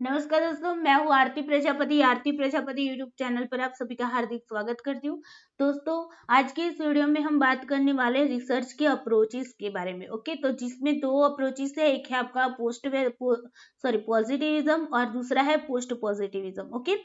नमस्कार दोस्तों, मैं हूँ आरती प्रजापति यूट्यूब चैनल पर आप सभी का हार्दिक स्वागत करती हूँ। दोस्तों, आज के इस वीडियो में हम बात करने वाले हैं रिसर्च के अप्रोचेस के बारे में। ओके, तो जिसमें दो अप्रोचेस है, एक है आपका पॉजिटिविज्म और दूसरा है पोस्ट पॉजिटिविज्म। ओके,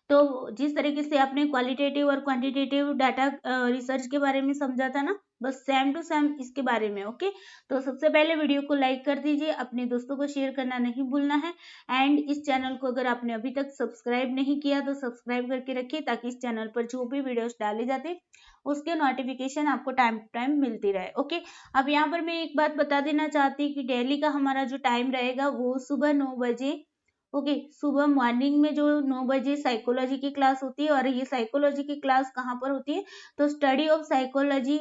तो जिस तरीके से आपने क्वालिटेटिव और क्वांटिटेटिव डाटा रिसर्च के बारे में समझा था ना, बस सेम टू सेम इसके बारे में। ओके, तो सबसे पहले वीडियो को लाइक कर दीजिए, अपने दोस्तों को शेयर करना नहीं भूलना है। एंड इस चैनल को अगर आपने अभी तक सब्सक्राइब नहीं किया तो सब्सक्राइब करके रखिए, ताकि इस चैनल पर जो भी वीडियोस डाले जाते उसके नोटिफिकेशन आपको टाइम टू टाइम मिलती रहे। ओके, अब यहाँ पर मैं एक बात बता देना चाहती हूँ कि डेली का हमारा जो टाइम रहेगा वो सुबह 9 बजे। ओके, सुबह मॉर्निंग में जो 9 बजे साइकोलॉजी की क्लास होती है, और ये साइकोलॉजी की क्लास कहाँ पर होती है, तो स्टडी ऑफ साइकोलॉजी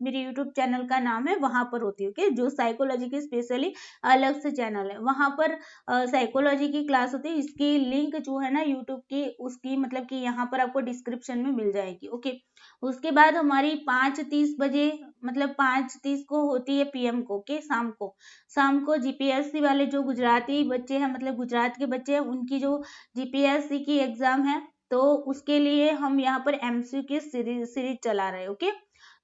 मेरे यूट्यूब चैनल का नाम है, वहां पर होती है। ओके, जो साइकोलॉजी की स्पेशली अलग से चैनल है, वहां पर साइकोलॉजी की क्लास होती है। इसकी लिंक जो है ना यूट्यूब की, उसकी मतलब कि यहाँ पर आपको डिस्क्रिप्शन में मिल जाएगी। ओके, उसके बाद हमारी 5:30 बजे, मतलब 5:30 को होती है पीएम को, के शाम को जीपीएससी वाले जो गुजराती बच्चे हैं, मतलब गुजरात के बच्चे हैं, उनकी जो जीपीएससी की एग्जाम है, तो उसके लिए हम यहाँ पर एमसीक्यू की सीरीज चला रहे हैं। ओके,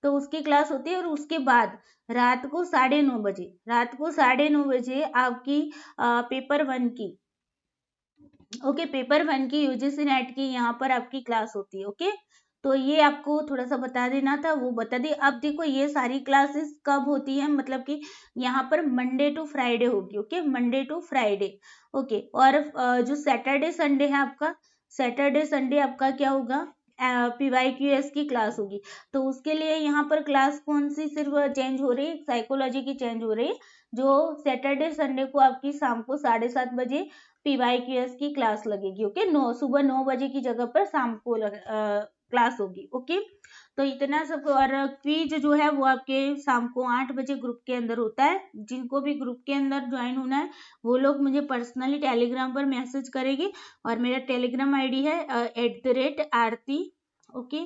तो उसकी क्लास होती है, और उसके बाद रात को 9:30 बजे आपकी पेपर वन की, ओके, पेपर वन की यूजीसी नेट की यहाँ पर आपकी क्लास होती है। ओके, तो ये आपको थोड़ा सा बता देना था, वो बता दी। अब देखो, ये सारी क्लासेस कब होती है, मतलब कि यहाँ पर मंडे टू फ्राइडे होगी। Okay, Monday to Friday. Okay, और जो सैटरडे संडे है आपका, सैटरडे संडे आपका क्या होगा, PYQS की क्लास होगी। तो उसके लिए यहाँ पर क्लास कौन सी सिर्फ चेंज हो रही है, साइकोलॉजी की चेंज हो रही है, जो सैटरडे संडे को आपकी शाम को 7:30 बजे PYQS की क्लास लगेगी। ओके, सुबह 9 बजे की जगह पर शाम को क्लास होगी। ओके, तो इतना सब। और क्विज जो है वो आपके शाम को 8 बजे ग्रुप के अंदर होता है। जिनको भी ग्रुप के अंदर ज्वाइन होना है वो लोग मुझे पर्सनली टेलीग्राम पर मैसेज करेंगे, और मेरा टेलीग्राम आईडी है @आरती, ओके,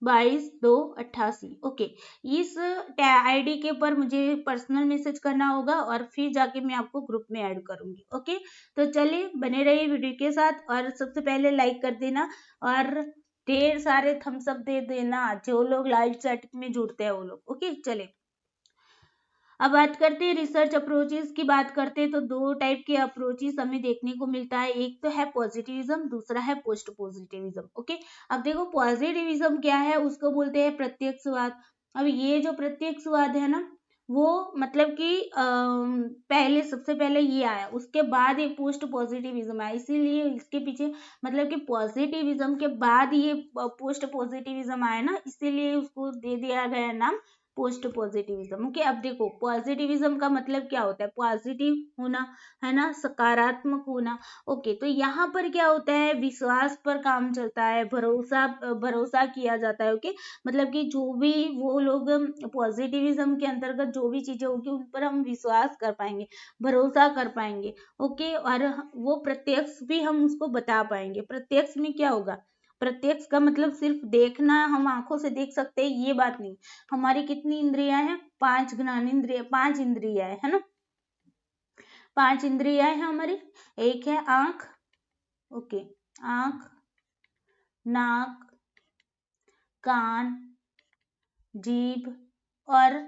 22-2-88। ओके, इस आईडी के ऊपर मुझे पर्सनल मैसेज करना होगा, और फिर जाके मैं आपको ग्रुप में ऐड करूंगी। ओके, तो चलिए बने रहिए वीडियो के साथ, और सबसे पहले लाइक कर देना, और ढेर सारे थम्स अप दे देना जो लोग लाइव चैट में जुड़ते हैं वो लोग। ओके, चलिए अब बात करते हैं रिसर्च अप्रोचेस की। बात करते हैं तो दो टाइप के अप्रोचेस हमें देखने को मिलता है, एक तो है पॉजिटिविज्म, दूसरा है पोस्ट पॉजिटिविज्म। ओके, अब देखो पॉजिटिविज्म क्या है, उसको बोलते हैं प्रत्यक्षवाद। अब ये जो प्रत्यक्षवाद है ना, वो मतलब कि पहले, सबसे पहले ये आया, उसके बाद ये पोस्ट पॉजिटिविज्म आया, इसीलिए इसके पीछे मतलब कि पॉजिटिविज्म के बाद ये पोस्ट पॉजिटिविज्म आया ना, इसीलिए उसको दे दिया गया नाम पोस्ट पॉजिटिविज्म। ओके, अब देखो पॉजिटिविज्म का मतलब क्या होता है, पॉजिटिव होना, है ना, सकारात्मक होना। ओके, तो यहाँ पर क्या होता है, विश्वास पर काम चलता है, भरोसा किया जाता है। ओके, मतलब कि जो भी वो लोग पॉजिटिविज्म के अंतर्गत जो भी चीजें होगी उन पर हम विश्वास कर पाएंगे, भरोसा कर पाएंगे। ओके, और वो प्रत्यक्ष भी हम उसको बता पाएंगे। प्रत्यक्ष में क्या होगा, प्रत्यक्ष का मतलब सिर्फ देखना, हम आंखों से देख सकते हैं ये बात नहीं। हमारी कितनी इंद्रियां हैं, 5 ज्ञानेंद्रिय, 5 इंद्रियां है ना, 5 इंद्रियां हैं हमारी। एक है आंख, ओके, आंख, नाक, कान, जीभ और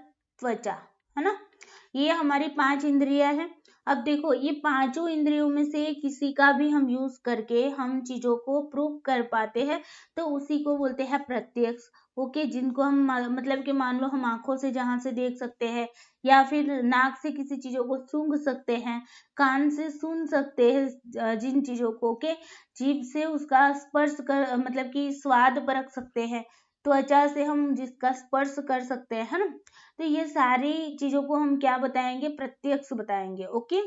त्वचा, है ना, ये हमारी 5 इंद्रियां हैं। अब देखो, ये पांचों इंद्रियों में से किसी का भी हम यूज करके हम चीजों को प्रूव कर पाते हैं, तो उसी को बोलते हैं प्रत्यक्ष। ओके, जिनको हम मतलब कि मान लो हम आंखों से जहां से देख सकते हैं, या फिर नाक से किसी चीजों को सूंघ सकते हैं, कान से सुन सकते हैं जिन चीजों को, ओके, जीभ से उसका स्पर्श कर मतलब कि स्वाद परख सकते हैं, त्वचा से हम जिसका स्पर्श कर सकते हैं, है ना। तो ये सारी चीजों को हम क्या बताएंगे, प्रत्यक्ष बताएंगे। ओके,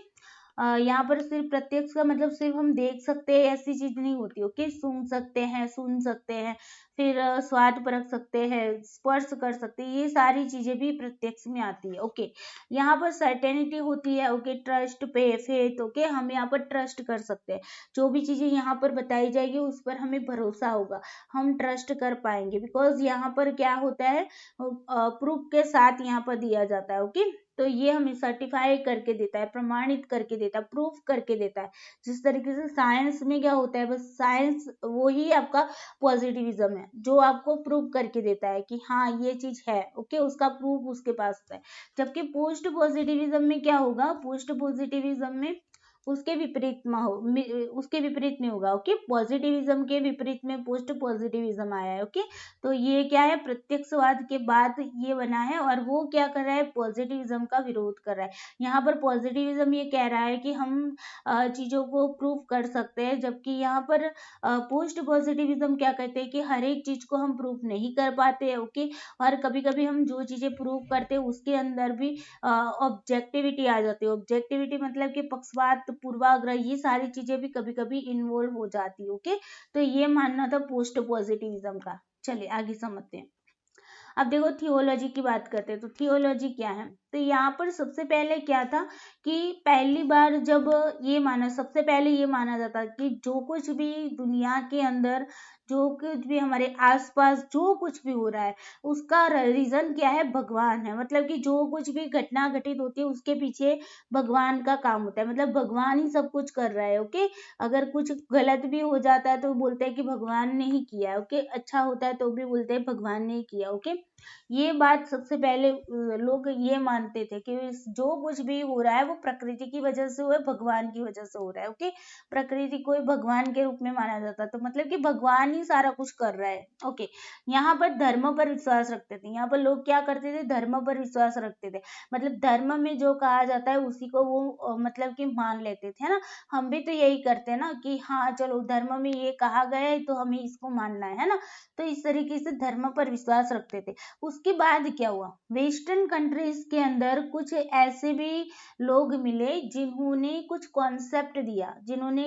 यहाँ पर सिर्फ प्रत्यक्ष का मतलब सिर्फ हम देख सकते हैं ऐसी चीज नहीं होती। ओके, सूंघ सकते हैं, सुन सकते हैं, फिर स्वाद परख सकते हैं, स्पर्श कर सकते हैं, ये सारी चीजें भी प्रत्यक्ष में आती है। ओके, यहाँ पर सर्टेनिटी होती है। ओके, ट्रस्ट पे फेथ, ओके, हम यहाँ पर ट्रस्ट कर सकते हैं, जो भी चीजें यहाँ पर बताई जाएगी उस पर हमें भरोसा होगा, हम ट्रस्ट कर पाएंगे, बिकॉज यहाँ पर क्या होता है, प्रूफ के साथ यहाँ पर दिया जाता है। ओके, तो ये हमें सर्टिफाई करके देता है, प्रमाणित करके देता है, प्रूफ करके देता है। जिस तरीके से साइंस में क्या होता है, बस साइंस वो ही आपका पॉजिटिविज्म है, जो आपको प्रूफ करके देता है कि हाँ ये चीज है, ओके, उसका प्रूफ उसके पास है। जबकि पोस्ट पॉजिटिविज्म में क्या होगा, पोस्ट पॉजिटिविज्म में उसके विपरीत में उसके विपरीत में होगा, ओके। पॉजिटिविज्म के विपरीत में पोस्ट पॉजिटिविज्म आया है, ओके। तो ये क्या है, प्रत्यक्षवाद के बाद ये बना है, और वो क्या कर रहा है, पॉजिटिविज्म का विरोध कर रहा है। यहाँ पर पॉजिटिविज्म ये कह रहा है कि हम चीजों को प्रूव कर सकते हैं, जबकि यहाँ पर पोस्ट पॉजिटिविज्म क्या कहते हैं कि हर एक चीज को हम प्रूव नहीं कर पाते, ओके। और कभी कभी हम जो चीजें प्रूव करते हैं उसके अंदर भी ऑब्जेक्टिविटी आ जाती है। ऑब्जेक्टिविटी मतलब कि पक्षपात, पूर्वाग्रह, ये सारी चीजें भी कभी कभी इन्वॉल्व हो जाती है, ओके। तो ये मानना था पोस्ट पॉजिटिविज्म का। चलिए आगे समझते हैं। अब देखो थियोलॉजी की बात करते हैं, तो थियोलॉजी क्या है, तो यहाँ पर सबसे पहले क्या था कि पहली बार जब सबसे पहले ये माना जाता कि जो कुछ भी दुनिया के अंदर, जो कुछ भी हमारे आसपास जो कुछ भी हो रहा है, उसका रीजन क्या है, भगवान है। मतलब कि जो कुछ भी घटना घटित होती है उसके पीछे भगवान का काम होता है, मतलब भगवान ही सब कुछ कर रहा है, ओके। अगर कुछ गलत भी हो जाता है तो बोलते हैं कि भगवान ने ही किया है, ओके। अच्छा होता है तो भी बोलते हैं भगवान ने ही किया, ओके। ये बात सबसे पहले लोग ये मानते थे कि जो कुछ भी हो रहा है वो प्रकृति की वजह से हो रहा है, भगवान की वजह से हो रहा है, ओके। प्रकृति को भगवान के रूप में माना जाता, तो मतलब कि भगवान ही सारा कुछ कर रहा है, ओके। यहाँ पर धर्म पर विश्वास रखते थे, यहाँ पर लोग क्या करते थे, धर्म पर विश्वास रखते थे। मतलब धर्म में जो कहा जाता है उसी को वो मतलब कि मान लेते थे, है ना। हम भी तो यही करते हैं ना कि हाँ चलो धर्म में ये कहा गया है तो हमें इसको मानना है ना। तो इस तरीके से धर्म पर विश्वास रखते थे। उसके बाद क्या हुआ, वेस्टर्न कंट्रीज के अंदर कुछ ऐसे भी लोग मिले जिन्होंने कुछ कॉन्सेप्ट दिया, जिन्होंने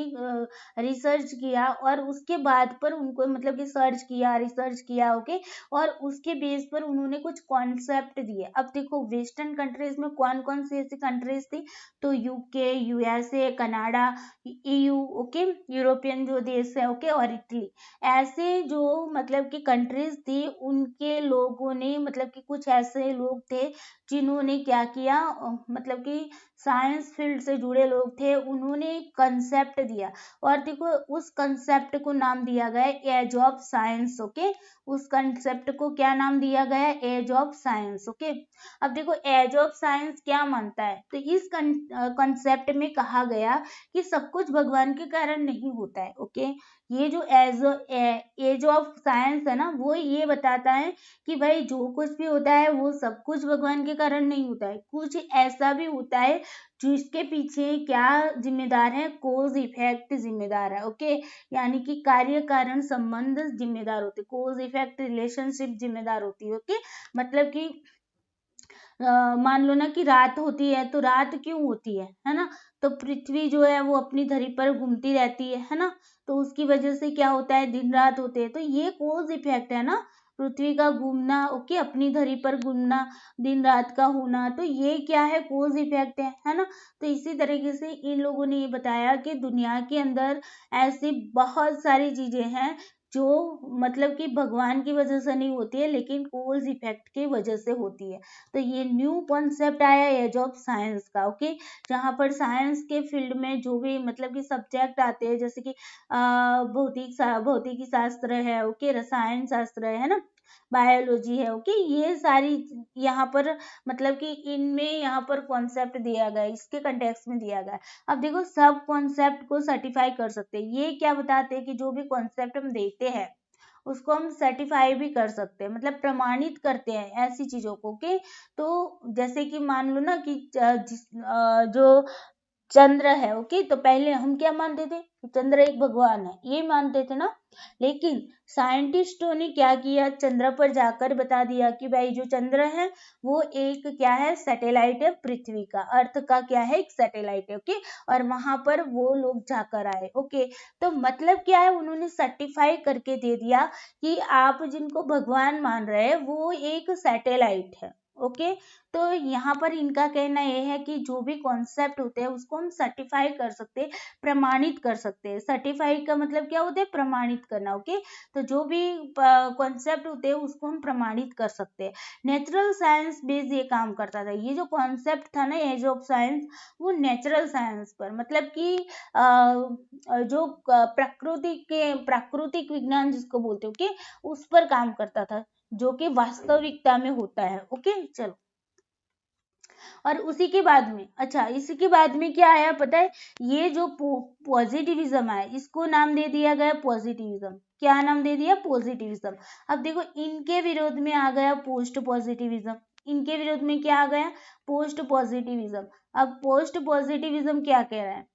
रिसर्च किया, और उसके बाद पर उनको मतलब कि रिसर्च किया, ओके। और उसके बेस पर उन्होंने कुछ कॉन्सेप्ट दिए। अब देखो वेस्टर्न कंट्रीज में कौन कौन सी ऐसी कंट्रीज थी, तो UK, USA, Canada, EU, okay, European जो देश है, ओके, और इटली। ऐसे जो मतलब कि कंट्रीज थी, उनके लोगों ने मतलब कि कुछ ऐसे लोग थे जिन्होंने क्या किया, मतलब कि साइंस फील्ड से जुड़े लोग थे, उन्होंने कंसेप्ट दिया। और देखो उस कंसेप्ट को नाम दिया गया एज ऑफ साइंस, ओके। उस कंसेप्ट को क्या नाम दिया गया, एज ऑफ साइंस, ओके। अब देखो एज ऑफ साइंस क्या मानता है, तो इस कंसेप्ट में कहा गया कि सब कुछ भगवान के कारण नहीं होता है, ओके। ये जो एज ऑफ साइंस है ना, वो ये बताता है कि भाई जो कुछ भी होता है वो सब कुछ भगवान के कारण नहीं होता है, कुछ ऐसा भी होता है जिसके पीछे क्या जिम्मेदार है, कोज इफेक्ट जिम्मेदार है, ओके। यानी कि कार्य कारण संबंध जिम्मेदार होते, कोज इफेक्ट रिलेशनशिप जिम्मेदार होती है, ओके। मतलब कि मान लो ना कि रात होती है, तो रात क्यों होती है ना। तो पृथ्वी जो है वो अपनी धरी पर घूमती रहती है ना। तो उसकी वजह से क्या होता है, दिन रात होते हैं, तो ये कोज इफेक्ट है ना, पृथ्वी का घूमना, ओके, अपनी धरी पर घूमना, दिन रात का होना, तो ये क्या है, कोज इफेक्ट है ना। तो इसी तरीके से इन लोगों ने ये बताया कि दुनिया के अंदर ऐसी बहुत सारी चीजें हैं जो मतलब कि भगवान की वजह से नहीं होती है, लेकिन कोज इफेक्ट की वजह से होती है। तो ये न्यू कॉन्सेप्ट आया एज ऑफ साइंस का, ओके। जहाँ पर साइंस के फील्ड में जो भी मतलब कि सब्जेक्ट आते हैं, जैसे कि भौतिकी शास्त्र है, ओके, रसायन शास्त्र है ना, बायोलॉजी है, ओके। ये सारी यहाँ पर मतलब कि इनमें यहाँ पर कॉन्सेप्ट दिया गया है, इसके कंटेक्स्ट में दिया गया है। अब देखो सब कॉन्सेप्ट को सर्टिफाई कर सकते हैं, ये क्या बताते हैं कि जो भी कॉन्सेप्ट हम देते हैं उसको हम सर्टिफाई भी कर सकते हैं, मतलब प्रमाणित करते हैं ऐसी चीजों को, ओके। तो जैसे कि मान लो ना कि जो चंद्र है, ओके, तो पहले हम क्या मानते थे कि चंद्र एक भगवान है, ये मानते थे ना। लेकिन साइंटिस्टों ने क्या किया, चंद्र पर जाकर बता दिया कि भाई जो चंद्र है वो एक क्या है, सैटेलाइट है, पृथ्वी का, अर्थ का क्या है, एक सैटेलाइट है, ओके। और वहां पर वो लोग जाकर आए, ओके। तो मतलब क्या है, उन्होंने सर्टिफाई करके दे दिया कि आप जिनको भगवान मान रहे हैं वो एक सैटेलाइट है, ओके। तो यहाँ पर इनका कहना यह है कि जो भी कॉन्सेप्ट होते हैं उसको हम सर्टिफाई कर सकते हैं, प्रमाणित कर सकते हैं। सर्टिफाई का मतलब क्या होता है, प्रमाणित करना। ओके, तो जो भी कॉन्सेप्ट होते हैं उसको हम प्रमाणित कर सकते हैं। नेचुरल साइंस बेस ये काम करता था। ये जो कॉन्सेप्ट था ना एज ऑफ साइंस, वो नेचुरल साइंस पर, मतलब कि जो प्राकृतिक विज्ञान जिसको बोलते हो, ओके, उस पर काम करता था, जो कि वास्तविकता में होता है। ओके, चलो। और उसी के बाद में, अच्छा, इसी के बाद में क्या आया पता है, ये जो पॉजिटिविज्म है इसको नाम दे दिया गया पॉजिटिविज्म। क्या नाम दे दिया, पॉजिटिविज्म। अब देखो इनके विरोध में आ गया पोस्ट पॉजिटिविज्म। इनके विरोध में क्या आ गया, पोस्ट पॉजिटिविज्म। अब पोस्ट पॉजिटिविज्म क्या कह रहा है,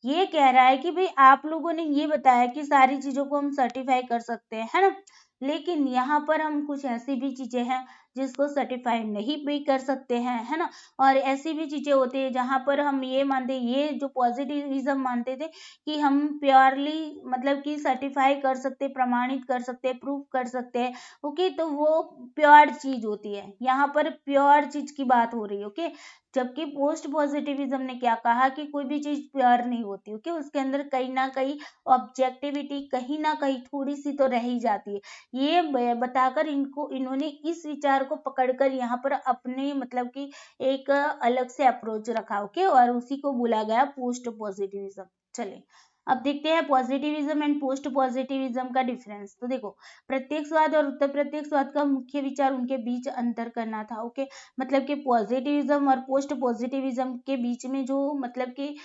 ये कह रहा है कि भाई आप लोगों ने ये बताया कि सारी चीजों को हम सर्टिफाई कर सकते हैं, है ना, लेकिन यहाँ पर हम कुछ ऐसी भी चीजें हैं जिसको सर्टिफाई नहीं भी कर सकते हैं, है ना। और ऐसी भी चीजें होती है जहां पर हम ये मानते, ये जो पॉजिटिविज्म मानते थे कि हम प्योरली मतलब कि सर्टिफाई कर सकते, प्रमाणित कर सकते, प्रूफ कर सकते हैं। ओके, तो वो प्योर चीज होती है, यहाँ पर प्योर चीज की बात हो रही है। ओके, जबकि पोस्ट पॉजिटिविज्म ने क्या कहा कि कोई भी चीज प्योर नहीं होती। ओके, उसके अंदर कहीं ना कहीं ऑब्जेक्टिविटी कहीं ना कहीं थोड़ी सी तो रह ही जाती है। ये बताकर इन्होंने इस विचार को पकड़कर यहाँ पर अपने मतलब कि एक अलग से अप्रोच रखा। ओके, और उसी को बोला गया पोस्ट पॉजिटिविज्म। चलिए अब देखते हैं पॉजिटिविज्म एंड पोस्ट पॉजिटिविज्म का डिफरेंस। तो देखो, प्रत्यक्षवाद और उत्तर प्रत्यक्षवाद का मुख्य विचार, उनके बीच अंतर करना था। ओके, मतलब कि पॉजिटिविज्म और पोस्ट पॉजिटिविज्म के बीच में जो मतलब कि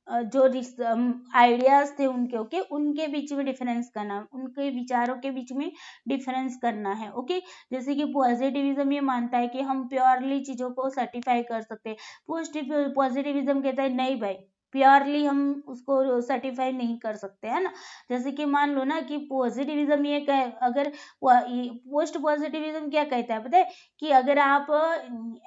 जो आइडियाज थे उनके, ओके, उनके बीच में डिफरेंस करना, उनके विचारों के बीच में डिफरेंस करना है। ओके, जैसे कि पॉजिटिविज्म ये मानता है कि हम प्योरली चीजों को सर्टिफाई कर सकते हैं। पॉजिटिविज्म कहता है नहीं भाई, प्योरली हम उसको सर्टिफाई नहीं कर सकते, है ना। जैसे कि मान लो ना कि पॉजिटिविज्म ये अगर पोस्ट पॉजिटिविज्म क्या कहता है पता है, कि अगर आप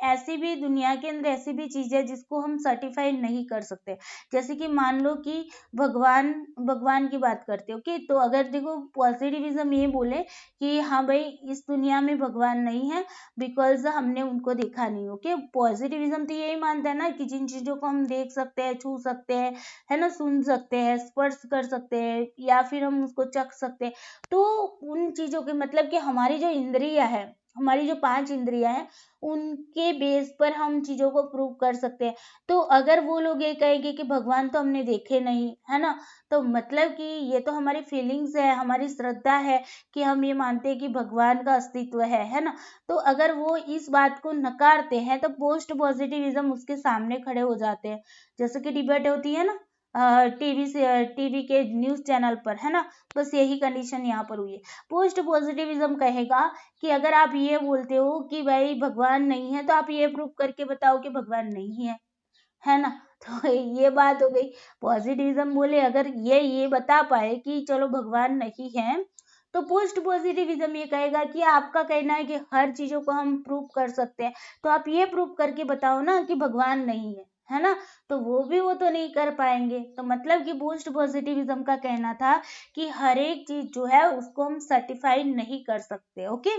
ऐसी भी दुनिया के अंदर ऐसी भी चीज है जिसको हम सर्टिफाई नहीं कर सकते, जैसे कि मान लो कि भगवान की बात करते हो, ओके, तो अगर देखो पॉजिटिविज्म ये बोले कि हाँ भाई इस दुनिया में भगवान नहीं है बिकॉज हमने उनको देखा नहीं। ओके, पॉजिटिविज्म तो यही मानता है ना कि जिन चीजों को हम देख सकते हैं, छू सकते हैं, है ना, सुन सकते हैं, स्पर्श कर सकते हैं, या फिर हम उसको चख सकते हैं, तो उन चीजों के मतलब कि हमारी जो इंद्रियां है, हमारी जो 5 इंद्रियां हैं, उनके बेस पर हम चीजों को प्रूव कर सकते हैं। तो अगर वो लोग ये कहेंगे कि भगवान तो हमने देखे नहीं, है ना, तो मतलब कि ये तो हमारी फीलिंग्स है, हमारी श्रद्धा है कि हम ये मानते हैं कि भगवान का अस्तित्व है ना। तो अगर वो इस बात को नकारते हैं तो पोस्ट पॉजिटिविज्म उसके सामने खड़े हो जाते हैं। जैसे कि डिबेट होती है ना टीवी के न्यूज चैनल पर, है ना, बस यही कंडीशन यहाँ पर हुई है। पोस्ट पॉजिटिविज्म कहेगा कि अगर आप ये बोलते हो कि भाई भगवान नहीं है तो आप ये प्रूव करके बताओ कि भगवान नहीं है ना। तो ये बात हो गई। पॉजिटिविज्म बोले अगर ये बता पाए कि चलो भगवान नहीं है, तो पोस्ट पॉजिटिविज्म ये कहेगा कि आपका कहना है कि हर चीजों को हम प्रूव कर सकते हैं, तो आप ये प्रूव करके बताओ ना कि भगवान नहीं है ना। तो वो तो नहीं कर पाएंगे। तो मतलब कि पोस्ट पॉजिटिविज्म का कहना था कि हर एक चीज जो है उसको हम सर्टिफाई नहीं कर सकते। ओके,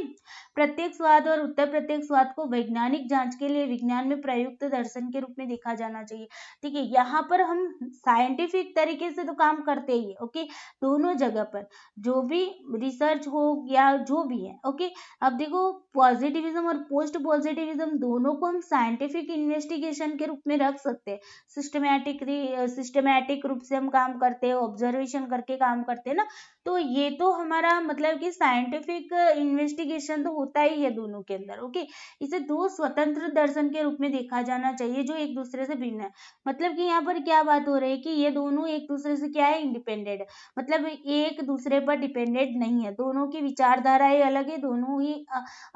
प्रत्यक्षवाद और उत्तर प्रत्यक्षवाद को वैज्ञानिक जांच के लिए विज्ञान में प्रयुक्त दर्शन के रूप में देखा जाना चाहिए। ठीक है, यहाँ पर हम साइंटिफिक तरीके से तो काम करते ही है। ओके, दोनों जगह पर जो भी रिसर्च हो या जो भी है। ओके, अब देखो पॉजिटिविज्म और पोस्ट पॉजिटिविज्म दोनों को हम साइंटिफिक इन्वेस्टिगेशन के रूप में रख सकते हैं। सिस्टमैटिक रूप से हम काम करते हैं, ऑब्जर्वेशन करके काम करते हैं ना। तो ये तो हमारा मतलब कि साइंटिफिक इन्वेस्टिगेशन तो होता ही है दोनों के अंदर। ओके, इसे दो स्वतंत्र दर्शन के रूप में देखा जाना चाहिए जो एक दूसरे से भिन्न है। मतलब कि यहाँ पर क्या बात हो रही है कि ये दोनों एक दूसरे से क्या है, इंडिपेंडेंट है, मतलब एक दूसरे पर डिपेंडेंट नहीं है। दोनों की विचारधाराएं अलग है, दोनों ही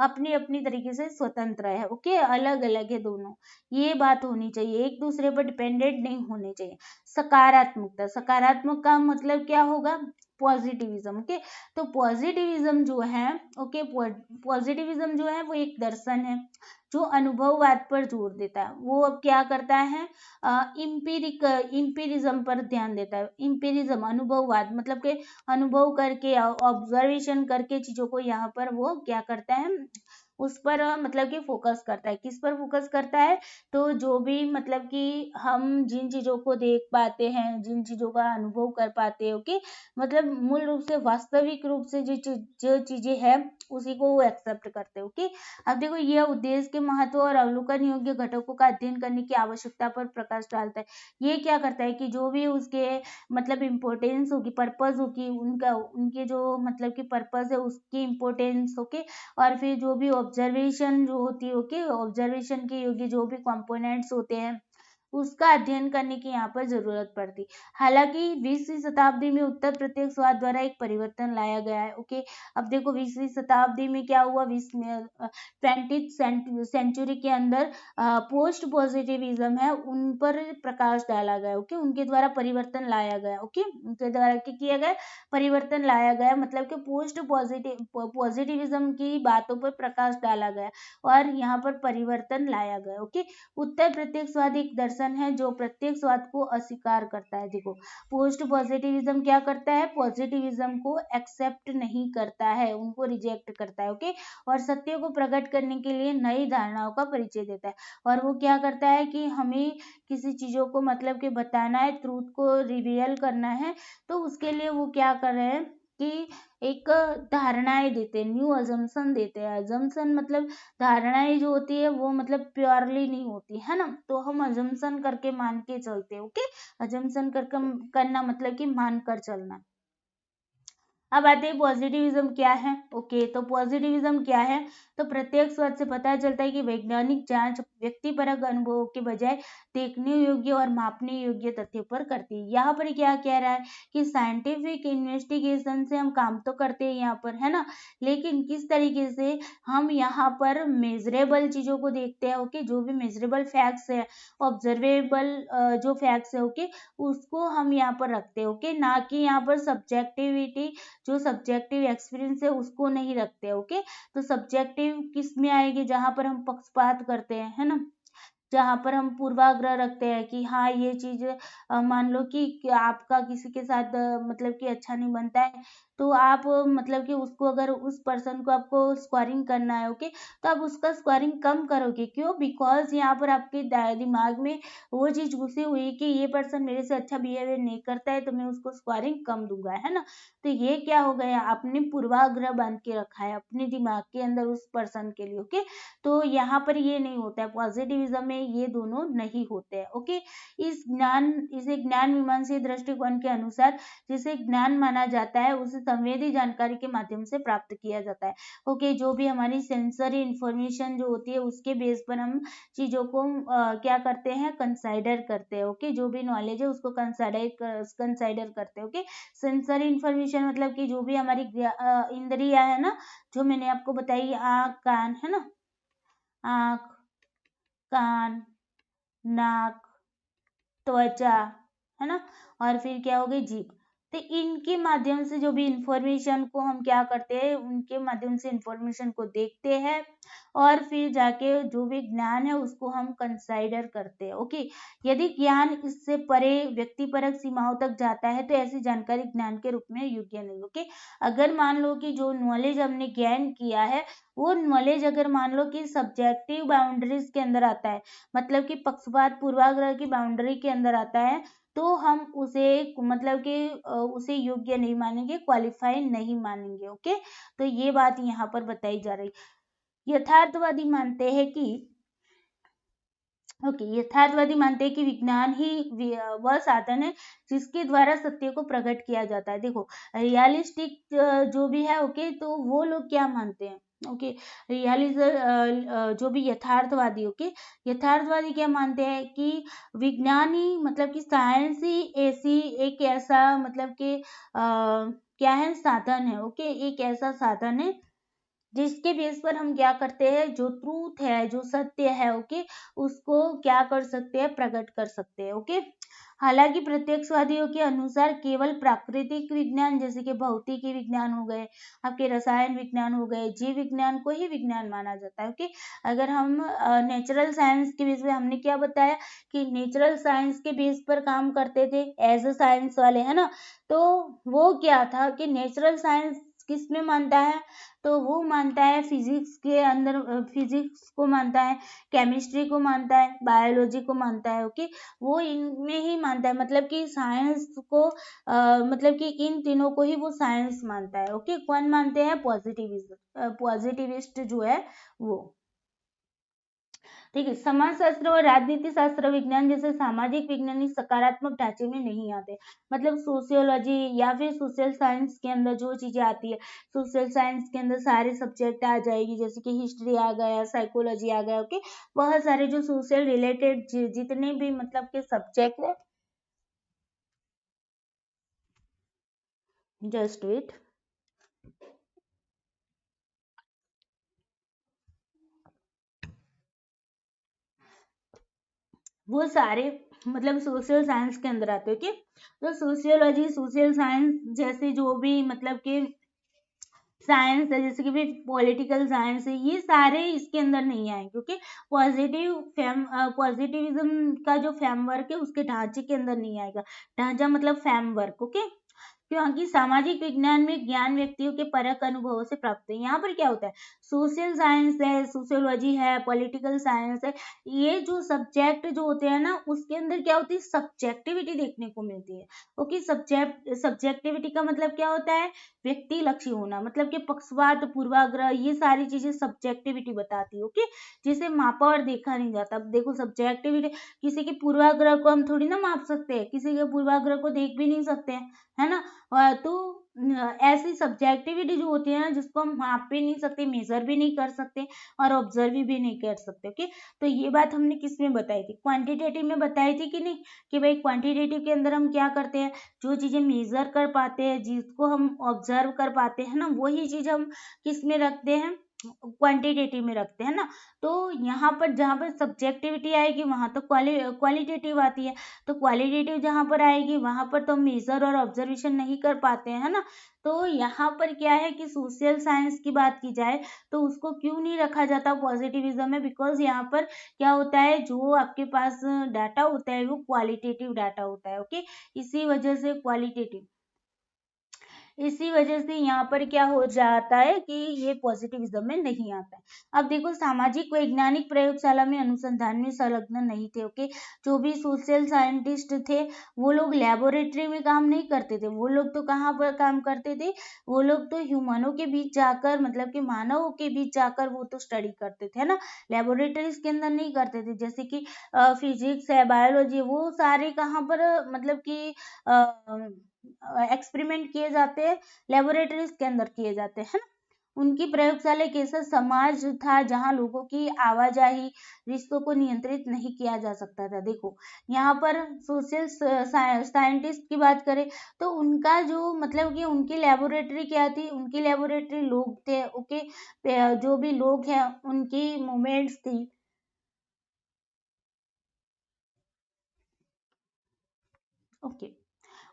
अपनी अपनी तरीके से स्वतंत्र है। ओके, अलग अलग है दोनों, ये बात होनी चाहिए, एक दूसरे पर डिपेंडेंट नहीं होने चाहिए। सकारात्मकता, सकारात्मक का मतलब क्या होगा, पॉजिटिविज्म। ओके, तो पॉजिटिविज्म जो है, ओके, पॉजिटिविज्म जो है वो एक दर्शन है जो अनुभववाद पर जोर देता है। वो अब क्या करता है, इंपीरिज्म पर ध्यान देता है। इंपीरिज्म अनुभववाद मतलब के अनुभव करके, ऑब्जर्वेशन करके चीजों को यहाँ पर वो क्या करता है, उस पर मतलब कि फोकस करता है। किस पर फोकस करता है? तो जो भी मतलब कि हम जिन चीजों को देख पाते हैं, जिन चीजों का अनुभव कर पाते हैं, ओके, मतलब मूल रूप से वास्तविक रूप से जो चीजें हैं उसी को वो एक्सेप्ट करते हैं। ओके, अब देखो यह उद्देश्य के महत्व और अवलोकन योग्य घटकों का अध्ययन करने की आवश्यकता पर प्रकाश डालता है। ये क्या करता है कि जो भी उसके मतलब इम्पोर्टेंस होगी, पर्पस होगी, उनका उनके जो मतलब कि पर्पस है उसकी इम्पोर्टेंस, ओके, और फिर जो भी ऑब्जर्वेशन जो होती है, ओके, ऑब्जर्वेशन के योग्य जो भी कंपोनेंट्स होते हैं उसका अध्ययन करने की यहाँ पर जरूरत पड़ती। हालांकि 20वीं शताब्दी में उत्तर प्रत्यक्षवाद द्वारा एक परिवर्तन लाया गया है। ओके, अब देखो 20वीं शताब्दी में क्या हुआ, 20th सेंचुरी के अंदर पोस्ट पॉजिटिविज्म है उन पर प्रकाश डाला गया। ओके, उनके द्वारा परिवर्तन लाया गया। ओके, उनके द्वारा क्या किया गया? परिवर्तन लाया गया, मतलब कि पोस्ट पॉजिटिविज्म की बातों पर प्रकाश डाला गया और यहाँ पर परिवर्तन लाया गया। ओके, उत्तर प्रत्यक्षवाद एक दर्शन है जो प्रत्यक्षवाद को अस्वीकार करता है। देखो पोस्ट पॉजिटिविज्म क्या करता है? पॉजिटिविज्म को एक्सेप्ट नहीं करता है, उनको रिजेक्ट करता है। ओके, और सत्य को प्रकट करने के लिए नई धारणाओं का परिचय देता है। और वो क्या करता है कि हमें किसी चीजों को मतलब कि बताना है, ट्रूथ को रिवील करना है, तो उसके लिए वो क्या कर रहे हैं कि एक धारणाएं देते हैं, न्यू अजम्पशन देते हैं। अजम्पशन मतलब धारणाएं जो होती है वो मतलब प्योरली नहीं होती है ना, तो हम अजम्पशन करके मान के चलते हैं। ओके, अजम्पशन करना मतलब कि मान कर चलना। अब आते हैं पॉजिटिविज्म क्या है। ओके, तो पॉजिटिविज्म क्या है? तो प्रत्यक्षवाद से पता चलता है कि वैज्ञानिक जांच व्यक्तिपरक अनुभवों के बजाय देखने योग्य और मापने योग्य तथ्य पर करती है। यहाँ पर क्या कह रहा है कि साइंटिफिक इन्वेस्टिगेशन से हम काम तो करते हैं यहाँ पर, है ना, लेकिन किस तरीके से हम यहाँ पर मेजरेबल चीजों को देखते हैं। ओके, जो भी मेजरेबल फैक्ट्स है, ऑब्जर्वेबल जो फैक्ट्स है, ओके, उसको हम यहाँ पर रखते हैं। ओके, ना कि यहाँ पर सब्जेक्टिविटी, जो सब्जेक्टिव एक्सपीरियंस है उसको नहीं रखते। ओके, तो सब्जेक्टिव किस में आएगी? जहां पर हम पक्षपात करते हैं, है ना, जहां पर हम पूर्वाग्रह रखते हैं कि हाँ ये चीज मान लो कि आपका किसी के साथ मतलब कि अच्छा नहीं बनता है, तो आप मतलब कि उसको अगर उस पर्सन को आपको स्कोरिंग करना है, ओके, तो आप उसका स्कोरिंग कम करोगे। क्यों? बिकॉज यहाँ पर आपके दिमाग में वो चीज घुसी हुई कि ये पर्सन मेरे से अच्छा बिहेवियर नहीं करता है तो मैं उसको स्कोरिंग कम दूंगा, है ना। तो ये क्या हो गया? आपने पूर्वाग्रह बांध के रखा है अपने दिमाग के अंदर उस पर्सन के लिए। ओके, तो यहाँ पर ये नहीं होता है, पॉजिटिविज्म में ये दोनों नहीं होते हैं। ओके, इसे ज्ञान मीमांसीय दृष्टिकोण के अनुसार जिसे ज्ञान माना जाता है उसे संवेदी जानकारी के माध्यम से प्राप्त किया जाता है। ओके, जो भी हमारी सेंसरी इंफॉर्मेशन जो होती है उसके बेस पर हम चीजों को क्या करते हैं? कंसाइडर करते हैं। ओके, जो भी नॉलेज है उसको कंसाइडर करते हैं। ओके, सेंसरी इंफॉर्मेशन मतलब कि जो भी हमारी इंद्रिया है ना, जो मैंने आपको बताई, आँख कान, है ना, आँख कान नाक त्वचा, है ना, और फिर क्या हो गई? जीभ। तो इनके माध्यम से जो भी इंफॉर्मेशन को हम क्या करते हैं, उनके माध्यम से इंफॉर्मेशन को देखते हैं और फिर जाके जो भी ज्ञान है उसको हम कंसाइडर करते हैं। ओके, यदि ज्ञान इससे परे व्यक्तिपरक सीमाओं तक जाता है तो ऐसी जानकारी ज्ञान के रूप में योग्य नहीं। ओके, अगर मान लो कि जो नॉलेज हमने गेन किया है वो नॉलेज अगर मान लो कि सब्जेक्टिव बाउंड्रीज के अंदर आता है, मतलब कि पक्षपात पूर्वाग्रह की बाउंड्री के अंदर आता है, तो हम उसे मतलब कि उसे योग्य नहीं मानेंगे, क्वालिफाई नहीं मानेंगे। ओके, तो ये बात यहाँ पर बताई जा रही। यथार्थवादी मानते हैं कि यथार्थवादी मानते हैं कि विज्ञान ही वह साधन है जिसके द्वारा सत्य को प्रकट किया जाता है। देखो रियलिस्टिक जो भी है, ओके, तो वो लोग क्या मानते हैं? ओके, जो भी यथार्थवादी, ओके, यथार्थवादी क्या मानते हैं कि विज्ञान ही मतलब कि साइंस ही ऐसी एक ऐसा मतलब कि क्या है? साधन है। ओके, एक ऐसा साधन है जिसके बेस पर हम क्या करते हैं? जो ट्रूथ है, जो सत्य है, ओके, उसको क्या कर सकते हैं? प्रकट कर सकते हैं। ओके, हालांकि प्रत्यक्षवादियों के अनुसार केवल प्राकृतिक विज्ञान जैसे कि भौतिकी विज्ञान हो गए, आपके रसायन विज्ञान हो गए, जीव विज्ञान को ही विज्ञान माना जाता है। ओके, अगर हम नेचुरल साइंस के बेस पे हमने क्या बताया कि नेचुरल साइंस के बेस पर काम करते थे एज अ साइंस वाले, है ना, तो वो क्या था कि नेचुरल साइंस किस में मानता है, तो वो मानता है फिजिक्स के अंदर, फिजिक्स को मानता है, केमिस्ट्री को मानता है, बायोलॉजी को मानता है। ओके, वो इनमें ही मानता है, मतलब कि साइंस को मतलब कि इन तीनों को ही वो साइंस मानता है। ओके, कौन मानते हैं, पॉजिटिविस्ट जो है वो। ठीक है, समाजशास्त्र और राजनीति शास्त्र विज्ञान जैसे सामाजिक विज्ञान इस सकारात्मक ढांचे में नहीं आते। मतलब सोशियोलॉजी या फिर सोशल साइंस के अंदर जो चीजें आती है, सोशल साइंस के अंदर सारे सब्जेक्ट आ जाएगी, जैसे कि हिस्ट्री आ गया, साइकोलॉजी आ गया। ओके, बहुत सारे जो सोशल रिलेटेड जितने भी मतलब के सब्जेक्ट है, जस्ट वेट, वो सारे मतलब सोशल साइंस के अंदर आते हैं। ओके, तो सोशियोलॉजी, सोशल साइंस जैसे जो भी मतलब के साइंस है, जैसे कि भी पॉलिटिकल साइंस है, ये सारे इसके अंदर नहीं आएंगे। क्योंकि पॉजिटिविज्म का जो फ्रेमवर्क है उसके ढांचे के अंदर नहीं आएगा। ढांचा मतलब फ्रेमवर्क। ओके, क्योंकि सामाजिक विज्ञान में ज्ञान व्यक्तियों के परक अनुभवों से प्राप्त है। यहाँ पर क्या होता है, सोशल साइंस है, सोशियोलॉजी है, पॉलिटिकल साइंस है, ये जो सब्जेक्ट जो होते हैं ना, उसके अंदर क्या होती है, सब्जेक्टिविटी देखने को मिलती है। ओके, सब्जेक्टिविटी का मतलब क्या होता है, व्यक्ति लक्ष्य होना, मतलब कि पक्षपात, पूर्वाग्रह, ये सारी चीजें सब्जेक्टिविटी बताती है। ओके, जिसे मापा और देखा नहीं जाता। अब देखो, सब्जेक्टिविटी, किसी के पूर्वाग्रह को हम थोड़ी ना माप सकते हैं, किसी के पूर्वाग्रह को देख भी नहीं सकते हैं, है ना। तो ऐसी सब्जेक्टिविटी जो होती है ना, जिसको हम माप भी नहीं सकते, मेजर भी नहीं कर सकते और ऑब्जर्व भी नहीं कर सकते। ओके, तो ये बात हमने किस में बताई थी, क्वांटिटेटिव में बताई थी कि नहीं, कि भाई क्वांटिटेटिव के अंदर हम क्या करते हैं, जो चीजें मेजर कर पाते हैं, जिसको हम ऑब्जर्व कर पाते हैं ना, वही चीज हम किस में रखते हैं, क्वांटिटेटिव में रखते हैं ना। तो यहाँ पर जहाँ पर सब्जेक्टिविटी आएगी वहां तो क्वालिटेटिव आती है। तो क्वालिटेटिव जहाँ पर आएगी वहां पर तो मेजर और ऑब्जर्वेशन नहीं कर पाते हैं, है ना। तो यहाँ पर क्या है कि सोशल साइंस की बात की जाए तो उसको क्यों नहीं रखा जाता पॉजिटिविज्म में, बिकॉज यहाँ पर क्या होता है, जो आपके पास डाटा होता है वो क्वालिटेटिव डाटा होता है। ओके, इसी वजह से इसी वजह से यहाँ पर क्या हो जाता है कि ये पॉजिटिविज्म में नहीं आता है। अब देखो, सामाजिक वैज्ञानिक प्रयोगशाला में अनुसंधान में संलग्न नहीं थे। ओके, जो भी सोशल साइंटिस्ट थे वो लोग लेबोरेटरी में काम नहीं करते थे, वो लोग तो कहाँ पर काम करते थे, वो लोग तो ह्यूमनों के बीच जाकर, मतलब कि मानवों के बीच जाकर वो तो स्टडी करते थे, है ना। लेबोरेटरीज के अंदर नहीं करते थे, जैसे कि फिजिक्स है, बायोलॉजी, वो सारे कहाँ पर मतलब कि एक्सपेरिमेंट किए जाते हैं, लेबोरेटरीज के अंदर किए जाते हैं, है ना। उनकी प्रयोगशाला एक ऐसा समाज था जहां लोगों की आवाजाही, रिश्तों को नियंत्रित नहीं किया जा सकता था। देखो, यहाँ पर सोशल साइंटिस्ट की बात करें तो उनका जो मतलब कि उनकी लेबोरेटरी क्या थी, उनकी लेबोरेटरी लोग थे। ओके, जो भी लोग हैं उनकी मूवमेंट्स थी। ओके,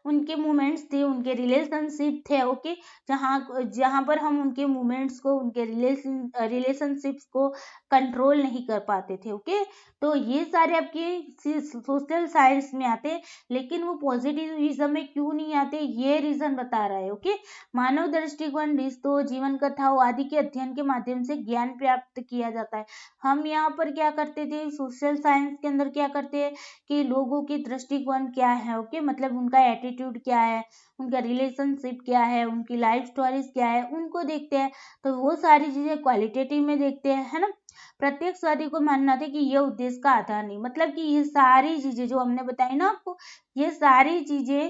उनके मूवमेंट्स थे, उनके रिलेशनशिप थे। ओके, जहाँ जहाँ पर हम उनके मूवमेंट्स को, उनके रिलेशनशिप्स को कंट्रोल नहीं कर पाते थे। ओके, तो ये सारे आपके सोशल साइंस में आते हैं, लेकिन वो पॉजिटिविज्म में क्यों नहीं आते, ये रीजन बता रहा है। ओके, मानव दृष्टिकोण, रिश्तों, जीवन कथाओं आदि के अध्ययन के माध्यम से ज्ञान प्राप्त किया जाता है। हम यहाँ पर क्या करते थे, सोशल साइंस के अंदर क्या करते हैं कि लोगों की दृष्टिकोण क्या है। ओके, मतलब उनका एटीट्यूड क्या है, उनका रिलेशनशिप क्या है, उनकी लाइफ स्टोरीज क्या है, उनको देखते हैं। तो वो सारी चीजें क्वालिटेटिव में देखते हैं, है ना। प्रत्यक्षवादी को मानना था कि ये उद्देश्य का आधार नहीं, मतलब कि ये सारी चीजें जो हमने बताई ना आपको, ये सारी चीजें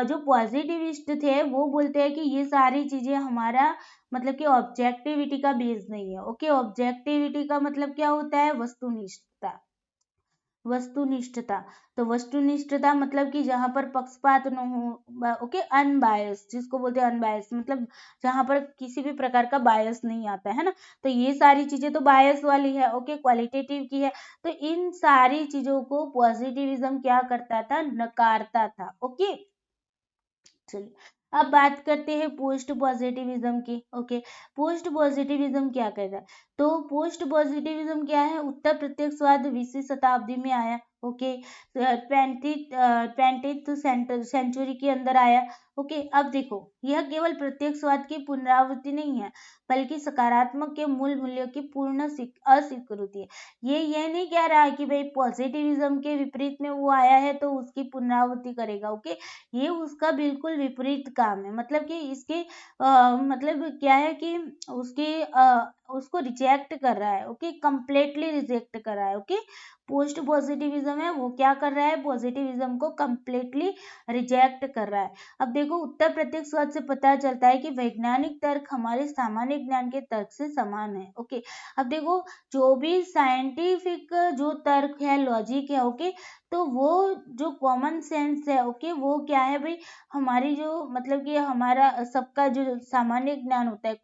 जो पॉजिटिविस्ट थे वो बोलते हैं कि ये सारी चीजें हमारा मतलब कि ऑब्जेक्टिविटी का बेस नहीं है। ओके, ऑब्जेक्टिविटी का मतलब क्या होता है, वस्तुनिष्ठता। वस्तुनिष्ठता, तो वस्तुनिष्ठता मतलब कि जहां पर पक्षपात न हो। ओके, अनबायस, जिसको बोलते हैं अनबायस, मतलब जहां पर किसी भी प्रकार का बायस नहीं आता है ना। तो ये सारी चीजें तो बायस वाली है। ओके, क्वालिटेटिव की है। तो इन सारी चीजों को पॉजिटिविज्म क्या करता था, नकारता था। ओके, चलिए अब बात करते हैं पोस्ट पॉजिटिविज्म की। ओके, पोस्ट पॉजिटिविज्म क्या कहता है, तो पोस्ट पॉजिटिविज्म क्या है, उत्तर प्रत्यक्षवाद 20वीं शताब्दी में आया। ओके, 20th सेंचुरी के अंदर आया। ओके, अब देखो यह केवल प्रत्यक्षवाद की पुनरावृत्ति नहीं है बल्कि सकारात्मक के मूल मूल्यों की पूर्ण अस्वीकृति है। ये नहीं कह रहा है कि भाई पॉजिटिविज्म के विपरीत में वो आया है तो उसकी पुनरावृत्ति करेगा। ओके, ये उसका बिल्कुल विपरीत काम है, मतलब कि इसके मतलब क्या है कि उसको रिजेक्ट कर रहा है। ओके, कंप्लीटली रिजेक्ट कर रहा है। ओके, पोस्ट पॉजिटिविज्म है वो क्या कर रहा है, पॉजिटिविज्म को कंप्लीटली रिजेक्ट कर रहा है। अब देखो उत्तर प्रत्यक्षवाद से पता चलता है कि वैज्ञानिक तर्क हमारे सामान्य ज्ञान के तर्क से समान है। ओके, अब देखो जो भी साइंटिफिक जो तर्क है, लॉजिक है, ओके, तो वो जो कॉमन सेंस है, ओके, वो क्या है भाई, हमारी जो मतलब कि हमारा सबका जो सामान्य ज्ञान होता है,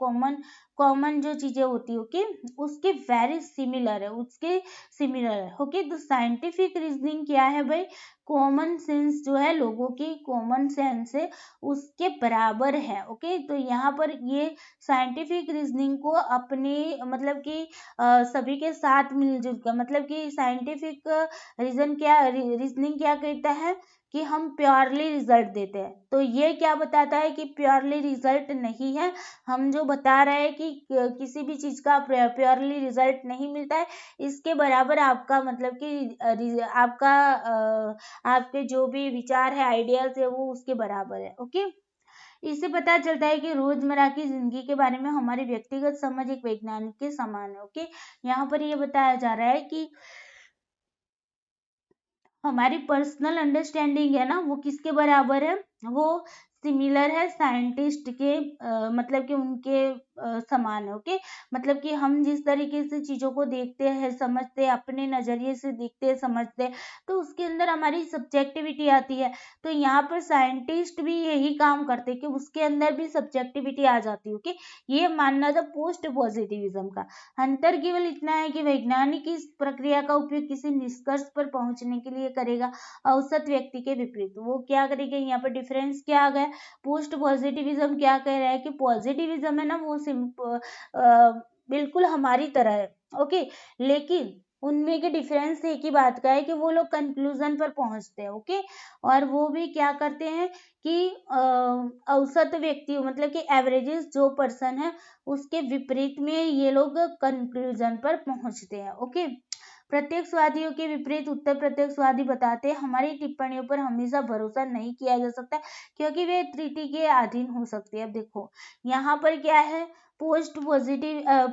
कॉमन जो चीजें होती है, ओके, उसके वेरी सिमिलर है, उसके सिमिलर है। ओके, तो साइंटिफिक रीजनिंग क्या है भाई, कॉमन सेंस जो है, लोगों की कॉमन सेंस है उसके बराबर है। ओके, तो यहाँ पर ये साइंटिफिक रीजनिंग को अपने मतलब कि सभी के साथ मिलजुल कर, मतलब कि साइंटिफिक रीजनिंग क्या कहता है कि हम प्योरली रिजल्ट देते हैं। तो ये क्या बताता है कि प्योरली रिजल्ट नहीं है, हम जो बता रहे हैं कि किसी भी चीज का प्योरली रिजल्ट नहीं मिलता है, इसके बराबर आपका मतलब कि आपके जो भी विचार है, आइडियाज है, वो उसके बराबर है। ओके, इससे पता चलता है कि रोजमर्रा की जिंदगी के बारे में हमारी व्यक्तिगत समझ एक वैज्ञानिक के समान है। ओके, यहाँ पर ये बताया जा रहा है कि हमारी पर्सनल अंडरस्टैंडिंग है ना, वो किसके बराबर है, वो सिमिलर है साइंटिस्ट के मतलब कि उनके समान है। ओके, मतलब कि हम जिस तरीके से चीजों को देखते हैं, समझते हैं, अपने नजरिए से देखते हैं, समझते हैं, तो उसके अंदर हमारी सब्जेक्टिविटी आती है। तो यहाँ पर साइंटिस्ट भी यही काम करते हैं कि उसके अंदर भी सब्जेक्टिविटी आ जाती है। ओके, ये मानना था पोस्ट पॉजिटिविज्म का। अंतर केवल इतना है कि वैज्ञानिक इस प्रक्रिया का उपयोग किसी निष्कर्ष पर पहुंचने के लिए करेगा, औसत व्यक्ति के विपरीत वो क्या करेगा। यहाँ पर डिफरेंस क्या आ गया, पोस्ट पॉजिटिविज्म क्या कह रहा है कि पॉजिटिविज्म है ना, वो बिल्कुल हमारी तरह है। ओके, लेकिन उनमें के डिफरेंस एक ही बात का है कि वो लोग कंक्लूजन पर पहुंचते हैं। ओके, और वो भी क्या करते हैं कि औसत व्यक्ति मतलब कि एवरेजेस जो पर्सन है उसके विपरीत में ये लोग कंक्लूजन पर पहुंचते हैं। ओके, प्रत्यक्षवादियों के विपरीत उत्तर प्रत्यक्षवादी बताते हैं हमारी टिप्पणियों पर हमेशा भरोसा नहीं किया जा सकता क्योंकि वे त्रुटि के अधीन हो सकती है। अब देखो यहाँ पर क्या है, पोस्ट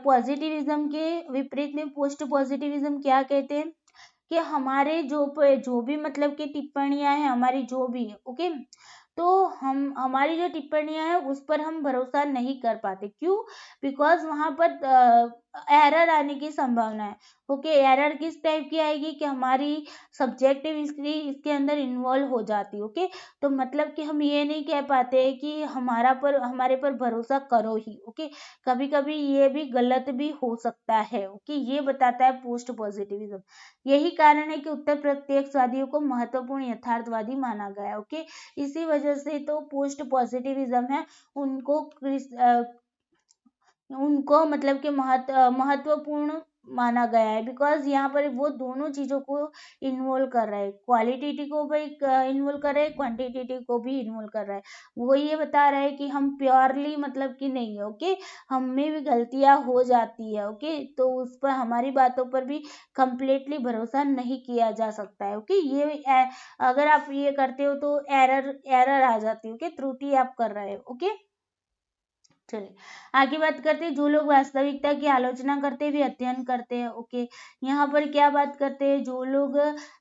पॉजिटिविज्म के विपरीत में पोस्ट पॉजिटिविज्म क्या कहते हैं कि हमारे जो भी मतलब कि टिप्पणियां हैं हमारी जो भी है, ओके, तो हम हमारी जो टिप्पणियां हैं उस पर हम भरोसा नहीं कर पाते। क्यों, बिकॉज वहां पर एरर आने की संभावना है। ओके, एरर किस टाइप की आएगी कि हमारी सब्जेक्टिव इसके अंदर इन्वॉल्व हो जाती है। ओके, तो मतलब कि हम ये नहीं कह पाते कि हमारे पर भरोसा करो ही। ओके, कभी कभी ये भी गलत भी हो सकता है। ओके, ये बताता है पोस्ट पॉजिटिविज्म। यही कारण है कि उत्तर प्रत्यक्षवादियों को महत्वपूर्ण यथार्थवादी माना गया। ओके, इसी वजह से तो पोस्ट पॉजिटिविज्म है उनको मतलब कि महत्वपूर्ण माना गया है, बिकॉज यहाँ पर वो दोनों चीजों को इन्वॉल्व कर रहा है, क्वालिटेटिव को भी इन्वॉल्व कर रहा है, क्वांटिटेटिव को भी इन्वॉल्व कर रहा है। वो ये बता रहा है कि हम प्योरली मतलब कि नहीं है। ओके, हम में भी गलतियां हो जाती है। ओके, तो उस पर हमारी बातों पर भी कंप्लीटली भरोसा नहीं किया जा सकता है। ओके, ये अगर आप ये करते हो तो एरर आ जाती है। ओके, त्रुटि आप कर रहे हो। ओके, चलिए आगे बात करते हैं। जो लोग वास्तविकता की आलोचना करते हैं वे अध्ययन करते हैं। ओके, यहाँ पर क्या बात करते हैं, जो लोग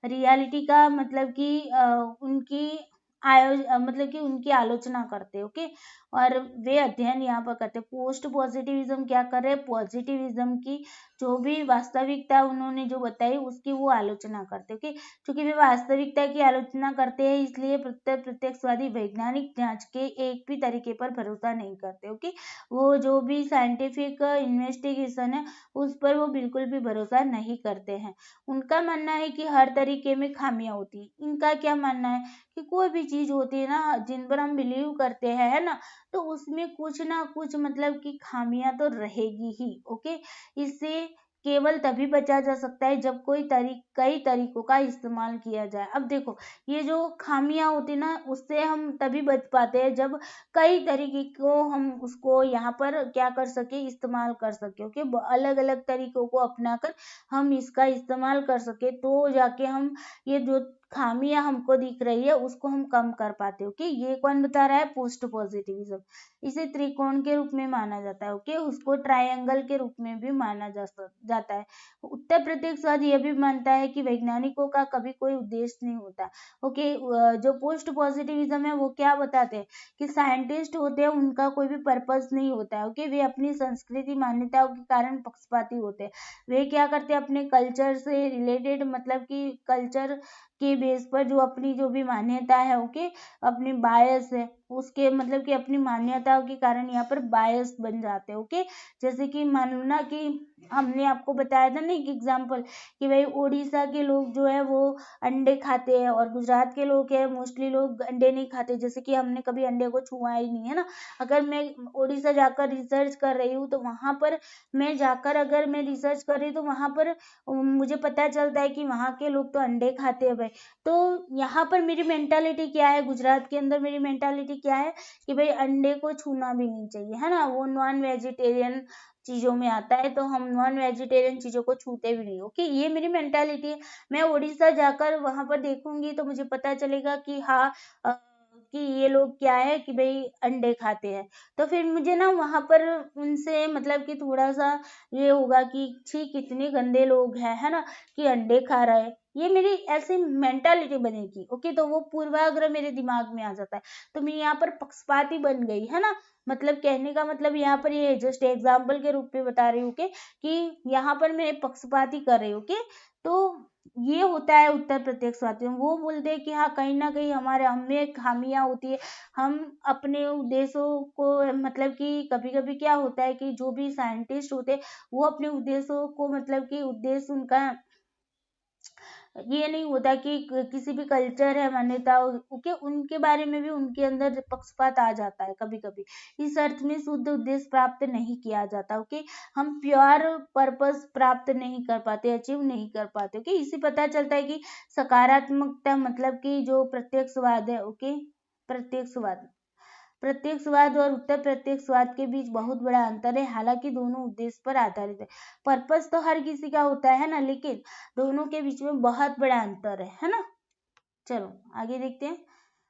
रियलिटी का मतलब कि मतलब कि उनकी आलोचना करते हैं। ओके, और वे अध्ययन यहाँ पर करते हैं। पोस्ट पॉजिटिविज्म क्या कर रहे हैं, पॉजिटिविज्म की जो भी वास्तविकता उन्होंने जो बताई उसकी वो आलोचना करते हैं। ओके, क्योंकि वे वास्तविकता की आलोचना करते हैं इसलिए प्रत्यक्षवादी वैज्ञानिक जांच के एक भी तरीके पर भरोसा नहीं करते। ओके, वो जो भी साइंटिफिक इन्वेस्टिगेशन है उस पर वो बिल्कुल भी भरोसा नहीं करते हैं। उनका मानना है कि हर तरीके में खामियां होती है। इनका क्या मानना है कि कोई भी चीज होती है ना जिन पर हम बिलीव करते हैं, है ना, तो उसमें कुछ ना कुछ मतलब कि खामियां तो रहेगी ही। ओके, इससे केवल तभी बचा जा सकता है जब कई तरीकों का इस्तेमाल किया जाए। अब देखो, ये जो खामियां होती ना, उससे हम तभी बच पाते हैं जब कई तरीके को हम उसको यहाँ पर क्या कर सके, इस्तेमाल कर सके। ओके, अलग अलग तरीकों को अपनाकर हम इसका इस्तेमाल कर सके, तो जाके हम ये जो खामियां हमको दिख रही है उसको हम कम कर पाते। ओके, ये कौन बता रहा है, पोस्ट पॉजिटिविज्म। इसे त्रिकोण के रूप में माना जाता है। ओके, उसको ट्रायंगल के रूप में भी माना जाता है। उत्तर प्रत्यक्षवाद यह भी मानता है कि वैज्ञानिकों का कभी कोई उद्देश्य नहीं होता। ओके, जो पोस्ट पॉजिटिविज्म है वो क्या बताते हैं कि साइंटिस्ट होते हैं, उनका कोई भी पर्पस नहीं होता है। ओके, वे अपनी संस्कृति मान्यताओं के कारण पक्षपाती होते हैं। वे क्या करते हैं, अपने कल्चर से रिलेटेड, मतलब कि कल्चर के बेस पर जो अपनी जो भी मान्यता है, ओके, अपनी बायस है उसके, मतलब कि अपनी मान्यताओं के कारण यहाँ पर बायस बन जाते हैं। ओके, जैसे कि मान लो ना कि हमने आपको बताया था ना एक एग्जाम्पल कि भाई उड़ीसा के लोग जो है वो अंडे खाते हैं और गुजरात के लोग है मोस्टली लोग अंडे नहीं खाते। जैसे कि हमने कभी अंडे को छुआ ही नहीं है ना। अगर मैं उड़ीसा जाकर रिसर्च कर रही हूँ तो वहां पर मैं जाकर अगर मैं रिसर्च कर रही हूँ तो वहां पर मुझे पता चलता है कि वहां के लोग तो अंडे खाते हैं भाई। तो यहाँ पर मेरी मेंटालिटी क्या है, गुजरात के अंदर मेरी मेंटालिटी क्या है कि भाई अंडे को छूना भी नहीं चाहिए, है ना, वो नॉन वेजिटेरियन चीजों में आता है, तो हम नॉन वेजिटेरियन चीजों को छूते भी नहीं। ओके, ये मेरी मेंटालिटी है। मैं उड़ीसा जाकर वहां पर देखूंगी तो मुझे पता चलेगा कि हाँ, कि ये लोग क्या है कि भाई अंडे खाते हैं। तो फिर मुझे ना वहां पर उनसे मतलब कि थोड़ा सा ये होगा कि छी कितने गंदे लोग हैं, है ना, कि अंडे खा रहे हैं। ये मेरी ऐसी मेंटालिटी बनेगी। ओके, तो वो पूर्वाग्रह मेरे दिमाग में आ जाता है, तो मैं यहाँ पर पक्षपाती बन गई, है ना। मतलब कहने का मतलब यहाँ पर ये जस्ट एग्जाम्पल के रूप में बता रही हूँ कि यहाँ पर मैं पक्षपाती कर रही हूँ। तो ये होता है उत्तर प्रत्यक्षवादी में। वो बोलते हैं कि हाँ, कहीं ना कहीं हमारे हमें खामियां होती है, हम अपने उद्देश्यों को, मतलब कि कभी कभी क्या होता है कि जो भी साइंटिस्ट होते हैं वो अपने उद्देश्यों को, मतलब कि उद्देश्य उनका ये नहीं होता कि किसी भी कल्चर है, मान्यताओं के उनके बारे में भी उनके अंदर पक्षपात आ जाता है कभी कभी। इस अर्थ में शुद्ध उद्देश्य प्राप्त नहीं किया जाता। ओके, हम प्योर पर्पस प्राप्त नहीं कर पाते, अचीव नहीं कर पाते। ओके, इसी पता चलता है कि सकारात्मकता, मतलब कि जो प्रत्यक्षवाद है, ओके, प्रत्यक्षवाद और उत्तर प्रत्यक्षवाद के बीच बहुत बड़ा अंतर है, हालांकि दोनों उद्देश्य पर आधारित है। पर्पस तो हर किसी का होता है ना, लेकिन दोनों के बीच में बहुत बड़ा अंतर है ना। चलो आगे देखते हैं,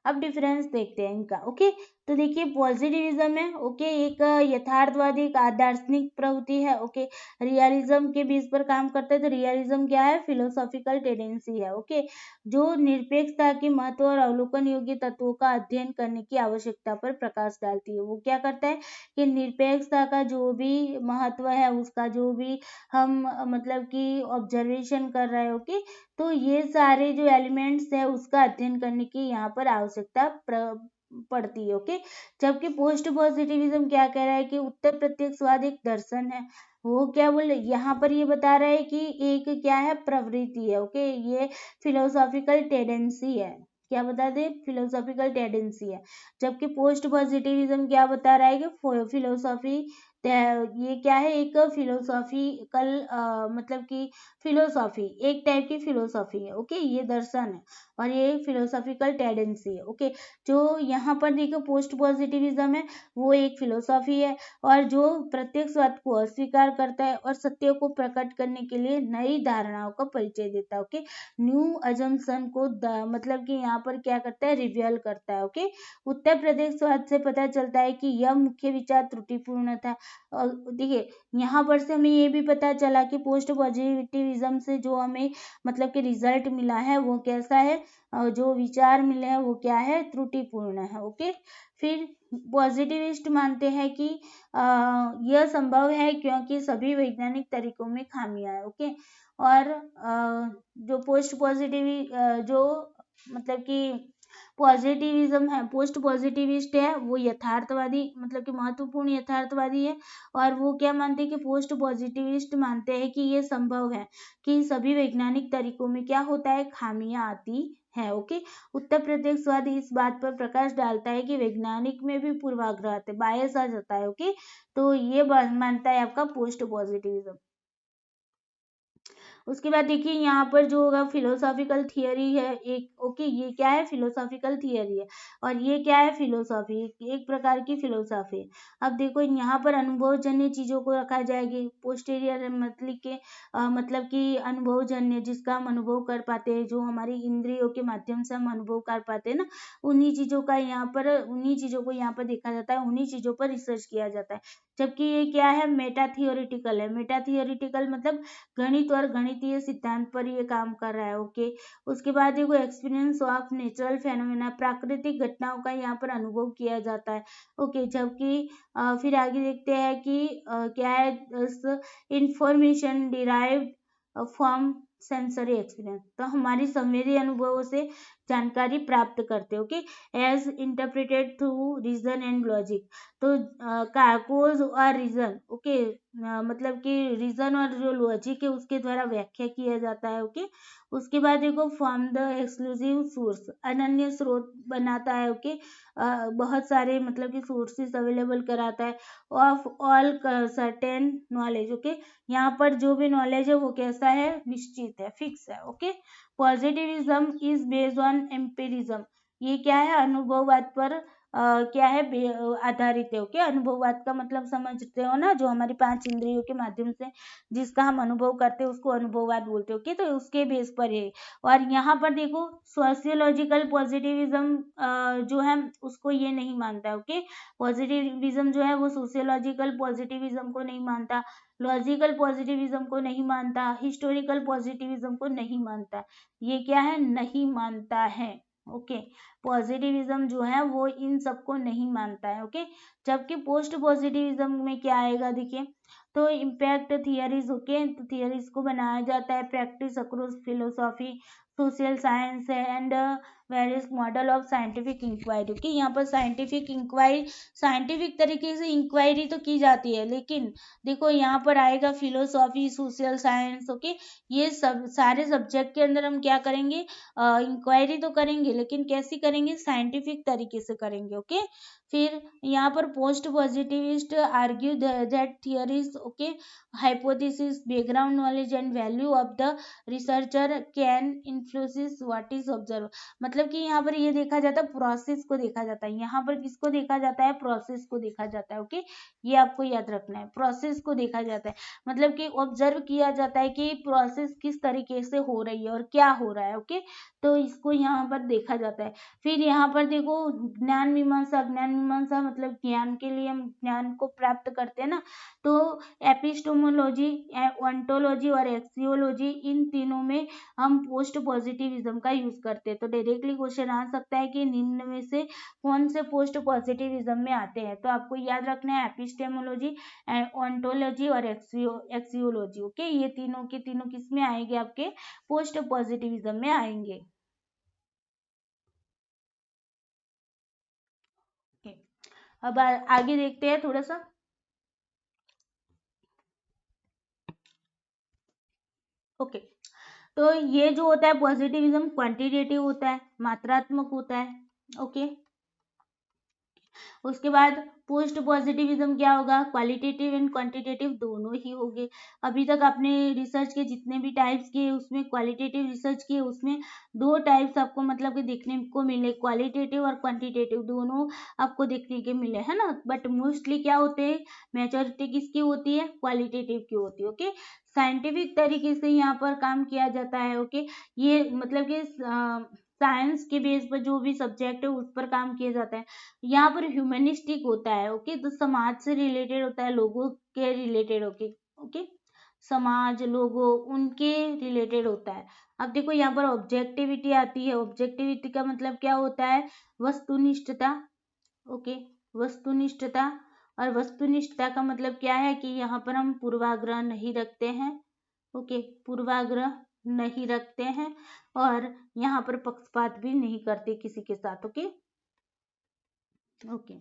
अब डिफरेंस देखते हैं इनका। ओके, तो देखिए पॉजिटिविज्म है, ओके, एक यथार्थवादी, एक दार्शनिक प्रवृत्ति है। ओके, रियलिज्म के बेस पर काम करता है। तो रियलिज्म क्या है, फिलोसॉफिकल टेंडेंसी है। ओके, जो निरपेक्षता के महत्व और अवलोकन योग्य तत्वों का अध्ययन करने की आवश्यकता पर प्रकाश डालती है। वो क्या करता है कि निरपेक्षता का जो भी महत्व है, उसका जो भी हम मतलब कि ऑब्जर्वेशन कर रहे हैं। ओके, तो ये सारे जो एलिमेंट्स है उसका अध्ययन करने की यहाँ पर आवश्यकता पड़ती है। ओके, जबकि पोस्ट पॉजिटिविज्म क्या कह रहा है कि उत्तर प्रत्यक्षवाद एक दर्शन है। वो क्या बोले यहाँ पर ये बता रहा है कि एक क्या है, प्रवृत्ति है। ओके, ये फिलोसॉफिकल टेंडेंसी है। क्या बता दे, फिलोसॉफिकल टेंडेंसी है। जबकि पोस्ट पॉजिटिविज्म क्या बता रहा है कि फिलोसॉफी, ये क्या है, एक फिलोसॉफिकल, मतलब कि फिलोसॉफी, एक टाइप की फिलोसॉफी है। ओके, ये दर्शन है और ये फिलोसॉफिकल टेंडेंसी है। ओके, जो यहाँ पर देखो पोस्ट पॉजिटिविज्म है वो एक फिलोसॉफी है, और जो प्रत्यक्षवाद को अस्वीकार करता है और सत्य को प्रकट करने के लिए नई धारणाओं का परिचय देता है। ओके, न्यू अजम्पशन को मतलब कि यहाँ पर क्या करता है, रिवील करता है। ओके, उत्तर प्रदेशवाद से पता चलता है कि यह मुख्य विचार त्रुटिपूर्ण था। और देखिए यहाँ पर से हमें ये भी पता चला कि पोस्ट पॉजिटिविज्म से जो हमें मतलब कि रिजल्ट मिला है वो कैसा है, जो विचार मिले हैं वो क्या है, त्रुटिपूर्ण है। ओके, फिर पॉजिटिविस्ट मानते हैं कि यह संभव है क्योंकि सभी वैज्ञानिक तरीकों में खामियां है। ओके, और जो पोस्ट पॉजिटिव जो मतलब कि पॉजिटिविज्म है, पोस्ट पॉजिटिविस्ट है, वो यथार्थवादी, मतलब कि महत्वपूर्ण यथार्थवादी है। और वो क्या मानते हैं कि पोस्ट पॉजिटिविस्ट मानते हैं कि ये संभव है कि सभी वैज्ञानिक तरीकों में क्या होता है, खामियां आती है। ओके, उत्तर प्रत्यक्षवादी इस बात पर प्रकाश डालता है कि वैज्ञानिक में भी पूर्वाग्रह आते, बायस आ जाता है। ओके, तो ये मानता है आपका पोस्ट पॉजिटिविज्म। उसके बाद देखिए यहाँ पर जो होगा फिलोसॉफिकल थियरी है एक, ओके, ये क्या है, फिलोसॉफिकल थियरी है, और ये क्या है, फिलोसॉफी, एक प्रकार की फिलोसॉफी। अब देखो यहाँ पर अनुभवजन्य चीजों को रखा जाएगी, पोस्टीरियर मतलब के मतलब कि अनुभवजन्य, जिसका हम अनुभव कर पाते हैं, जो हमारी इंद्रियों के माध्यम से हम अनुभव कर पाते हैं ना, उन्हीं चीजों का यहाँ पर, उन्हीं चीजों को यहाँ पर देखा जाता है, उन्हीं चीजों पर रिसर्च किया जाता है। जबकि ये क्या है, मेटा थियोरिटिकल है। मेटा थियोरिटिकल मतलब गणित और गणितीय सिद्धांत पर ये काम कर रहा है, ओके। उसके बाद देखो एक्सपीरियंस ऑफ नेचुरल फेनोमेना, प्राकृतिक घटनाओं का यहाँ पर अनुभव किया जाता है, ओके। जबकि फिर आगे देखते हैं कि क्या है, information derived from sensory experience, तो हमारी संवेदी अनुभवों से जानकारी प्राप्त करते, okay, as interpreted through reason and logic. तो कोज और रीजन, ओके, मतलब कि रीजन और जो लॉजिक है उसके द्वारा व्याख्या किया जाता है, ओके। उसके बाद देखो फ्रॉम द एक्सक्लूसिव सोर्स, अनन्य स्रोत बनाता है, ओके, बहुत सारे मतलब कि सोर्सेस अवेलेबल कराता है, of all certain knowledge, okay. यहाँ पर जो भी नॉलेज है वो कैसा है, निश्चित है, फिक्स है, okay. Positivism is based on एम्पिरिज्म, ये क्या है, अनुभववाद पर क्या है, आधारित है, ओके। अनुभववाद का मतलब समझते हो ना, जो हमारी 5 इंद्रियों के माध्यम से जिसका हम अनुभव करते हैं उसको अनुभववाद बोलते हैं, ओके। तो उसके बेस पर है। और यहाँ पर देखो सोशियोलॉजिकल पॉजिटिविज्म जो है उसको ये नहीं मानता है, ओके। पॉजिटिविज्म जो है वो सोशियोलॉजिकल पॉजिटिविज्म को नहीं मानता, लॉजिकल पॉजिटिविज्म को नहीं मानता, हिस्टोरिकल पॉजिटिविज्म को नहीं मानता, ये क्या है, नहीं मानता है, ओके। पॉजिटिविज्म जो है वो इन सबको नहीं मानता है, ओके। जबकि पोस्ट पॉजिटिविज्म में क्या आएगा, देखिए, तो इम्पैक्ट थियरीज, ओके, तो थियरीज को बनाया जाता है, practice across philosophy, social science and various model of scientific inquiry, okay. यहाँ पर साइंटिफिक इंक्वायरी, साइंटिफिक तरीके से इंक्वायरी तो की जाती है, लेकिन देखो यहाँ पर आएगा फिलोसॉफी, सोशल साइंस, ओके। ये सब सारे सब्जेक्ट के अंदर हम क्या करेंगे, इंक्वायरी तो करेंगे, लेकिन कैसी करेंगे, साइंटिफिक तरीके से करेंगे, ओके। फिर यहाँ पर post positivist argue that theories, okay, hypothesis, background knowledge and value of the researcher can influence what is observe, मतलब कि यहाँ पर ये देखा जाता है, प्रोसेस को देखा जाता है, यहाँ पर किसको देखा जाता है, प्रोसेस को देखा जाता है, ओके। ये आपको याद रखना है, प्रोसेस को देखा जाता है, मतलब कि ऑब्जर्व किया जाता है कि प्रोसेस किस तरीके से हो रही है और क्या हो रहा है, ओके। तो इसको यहाँ पर देखा जाता है। फिर यहाँ पर देखो ज्ञान मीमांसा, ज्ञान मीमांसा मतलब ज्ञान के लिए हम ज्ञान को प्राप्त करते हैं ना, तो एपिस्टोमोलॉजी, ओंटोलॉजी और एक्सियोलॉजी, इन तीनों में हम पोस्ट पॉजिटिविज्म का यूज करते हैं। तो डायरेक्टली क्वेश्चन आ सकता है कि निम्न में से कौन से पोस्ट पॉजिटिविज्म में आते हैं, तो आपको याद रखना है एपिस्टेमोलॉजी, ओंटोलॉजी और एक्सियोलॉजी, ओके। ये तीनों के तीनों किस में आएंगे, आपके पोस्ट पॉजिटिविज्म में आएंगे, ओके। अब आगे देखते हैं थोड़ा सा, ओके। तो ये जो होता है पॉजिटिविज्म क्वांटिटेटिव होता है, मात्रात्मक होता है, ओके। उसके बाद पोस्ट पॉजिटिविज्म क्या होगा, क्वालिटेटिव एंड क्वांटिटेटिव दोनों ही होंगे। अभी तक आपने रिसर्च के जितने भी टाइप्स किए उसमें क्वालिटेटिव रिसर्च किए, उसमें 2 टाइप्स आपको मतलब कि देखने को मिले, क्वालिटेटिव और क्वांटिटेटिव दोनों आपको देखने के मिले, है ना। बट मोस्टली क्या होते हैं, मेजॉरिटी किसकी होती है, क्वालिटेटिव की होती है, ओके। साइंटिफिक तरीके से यहाँ पर काम किया जाता है, ओके। ये मतलब कि साइंस के बेस पर जो भी सब्जेक्ट है उस पर काम किया जाता है। यहाँ पर ह्यूमनिस्टिक होता है, ओके, तो समाज से रिलेटेड होता है, लोगों के रिलेटेड, ओके, ओके, समाज, लोगों, उनके रिलेटेड होता है। अब देखो यहाँ पर ऑब्जेक्टिविटी आती है, ऑब्जेक्टिविटी का मतलब क्या होता है, वस्तुनिष्ठता, ओके, वस्तुनिष्ठता। और वस्तुनिष्ठता का मतलब क्या है कि यहाँ पर हम पूर्वाग्रह नहीं रखते हैं, ओके, पूर्वाग्रह नहीं रखते हैं, और यहाँ पर पक्षपात भी नहीं करते किसी के साथ, ओके, ओके।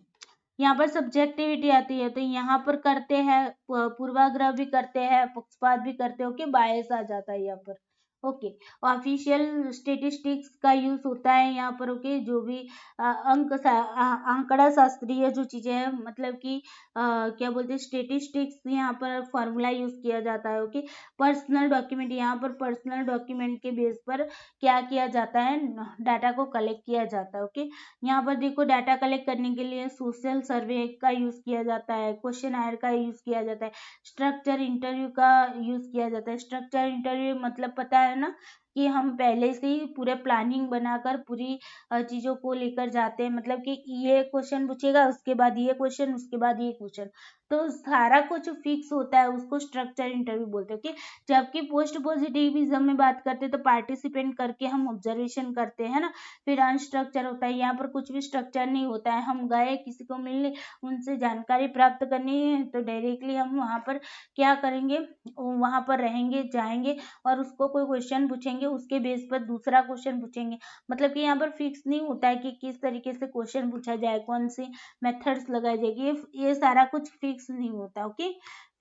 यहाँ पर सब्जेक्टिविटी आती है, तो यहाँ पर करते हैं पूर्वाग्रह भी करते हैं, पक्षपात भी करते हैं, ओके, बायस आ जाता है यहाँ पर, ओके। ऑफिशियल स्टेटिस्टिक्स का यूज होता है यहाँ पर। ओके, जो भी आंकड़ा शास्त्रीय जो चीजें हैं, मतलब कि क्या बोलते हैं, स्टेटिस्टिक्स, यहाँ पर फॉर्मूला यूज किया जाता है। ओके। पर्सनल डॉक्यूमेंट, यहाँ पर पर्सनल डॉक्यूमेंट के बेस पर क्या किया जाता है, डाटा को कलेक्ट किया जाता है। ओके। यहाँ पर देखो, डाटा कलेक्ट करने के लिए सोशल सर्वे का यूज किया जाता है, क्वेश्चन आयर का यूज किया जाता है, स्ट्रक्चर इंटरव्यू का यूज किया जाता है। स्ट्रक्चर इंटरव्यू मतलब पता है ना, कि हम पहले से ही पूरे प्लानिंग बनाकर पूरी चीजों को लेकर जाते हैं, मतलब कि ये क्वेश्चन पूछेगा, उसके बाद ये क्वेश्चन, उसके बाद ये क्वेश्चन, तो सारा कुछ फिक्स होता है, उसको स्ट्रक्चर इंटरव्यू बोलते हैं। ओके। जबकि पोस्ट पॉजिटिविज्म में बात करते हैं तो पार्टिसिपेंट करके हम ऑब्जर्वेशन करते हैं ना, फिर अनस्ट्रक्चर होता है। यहाँ पर कुछ भी स्ट्रक्चर नहीं होता है, हम गए किसी को मिलने, उनसे जानकारी प्राप्त करनी है, तो डायरेक्टली हम वहाँ पर क्या करेंगे, वहाँ पर रहेंगे, जाएंगे और उसको कोई क्वेश्चन पूछेंगे, उसके बेस पर दूसरा क्वेश्चन पूछेंगे। मतलब कि यहाँ पर फिक्स नहीं होता है कि किस तरीके से क्वेश्चन पूछा जाए, कौन सी मेथड्स लगाई जाएगी, ये सारा कुछ फिक्स नहीं होता। ओके।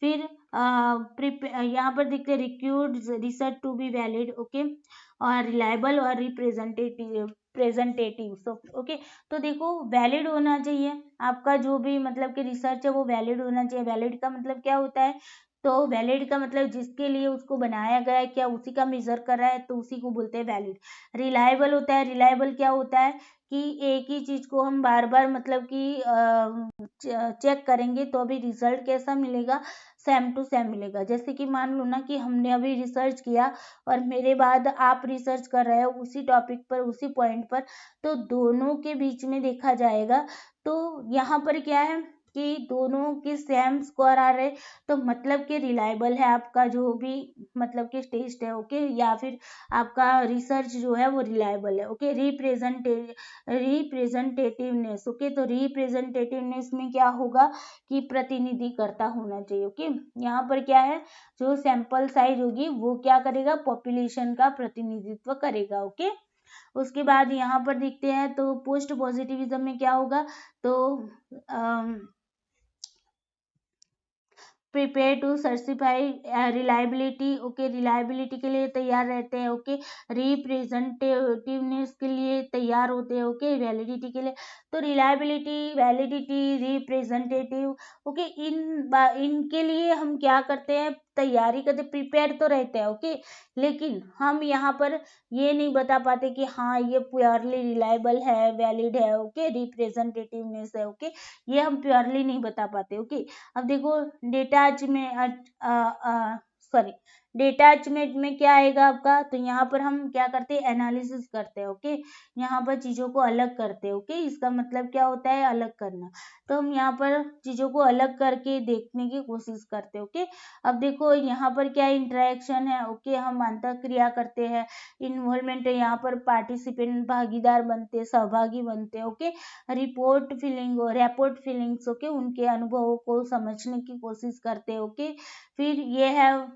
फिर यहाँ पर देखते हैं required research to be valid. Okay. और रिलायबल और प्रेजेंटेटिव। ओके। तो देखो, वैलिड होना चाहिए आपका जो भी मतलब कि रिसर्च है, वो वैलिड होना चाहिए। वैलिड का मतलब क्या होता है, तो वैलिड का मतलब जिसके लिए उसको बनाया गया है, क्या उसी का मेजर कर रहा है, तो उसी को बोलते हैं वैलिड। रिलायबल होता है, रिलायबल क्या होता है कि एक ही चीज को हम बार बार मतलब कि चेक करेंगे तो अभी रिजल्ट कैसा मिलेगा, सेम टू सेम मिलेगा। जैसे कि मान लो ना कि हमने अभी रिसर्च किया और मेरे बाद आप रिसर्च कर रहे हो उसी टॉपिक पर, उसी पॉइंट पर, तो दोनों के बीच में देखा जाएगा, तो यहाँ पर क्या है कि दोनों के सेम स्कोर आ रहे, तो मतलब कि रिलायबल है आपका जो भी मतलब कि टेस्ट है। ओके। या फिर आपका रिसर्च जो है वो रिलायबल है। ओके। रिप्रेजेंटेटिवनेस। ओके। तो रिप्रेजेंटेटिवनेस में क्या होगा कि प्रतिनिधिकर्ता होना चाहिए। ओके। यहाँ पर क्या है, जो सैंपल साइज होगी वो क्या करेगा, पॉपुलेशन का प्रतिनिधित्व करेगा। ओके। उसके बाद यहाँ पर देखते हैं तो पोस्ट पॉजिटिविज्म में क्या होगा, तो prepare to certify reliability. Okay. Reliability के लिए तैयार रहते हैं। ओके। रिप्रेजेंटेटिवनेस के लिए तैयार होते हैं। ओके। वैलिडिटी के लिए, तो रिलायबिलिटी, वैलिडिटी, रिप्रेजेंटेटिव। ओके। इनके लिए हम क्या करते हैं, तैयारी करते, प्रिपेयर तो रहते हैं। ओके। लेकिन हम यहाँ पर ये नहीं बता पाते कि हाँ ये प्योरली रिलायबल है, वैलिड है। ओके। रिप्रेजेंटेटिवनेस है। ओके। ये हम प्योरली नहीं बता पाते। ओके। अब देखो, डिटैचमेंट में क्या आएगा आपका, तो यहाँ पर हम क्या करते हैं, एनालिसिस करते हैं। ओके। यहाँ पर चीजों को अलग करते हैं। ओके। इसका मतलब क्या होता है, अलग करना, तो हम यहाँ पर चीजों को अलग करके देखने की कोशिश करते हैं। ओके। अब देखो यहाँ पर क्या इंटरेक्शन है। ओके। हम अंतःक्रिया करते हैं, इन्वॉल्वमेंट है, यहाँ पर पार्टिसिपेंट भागीदार बनते हैं, सहभागी बनते हैं। ओके। Rapport feelings. ओके। उनके अनुभवों को समझने की कोशिश करते हैं। ओके। फिर ये है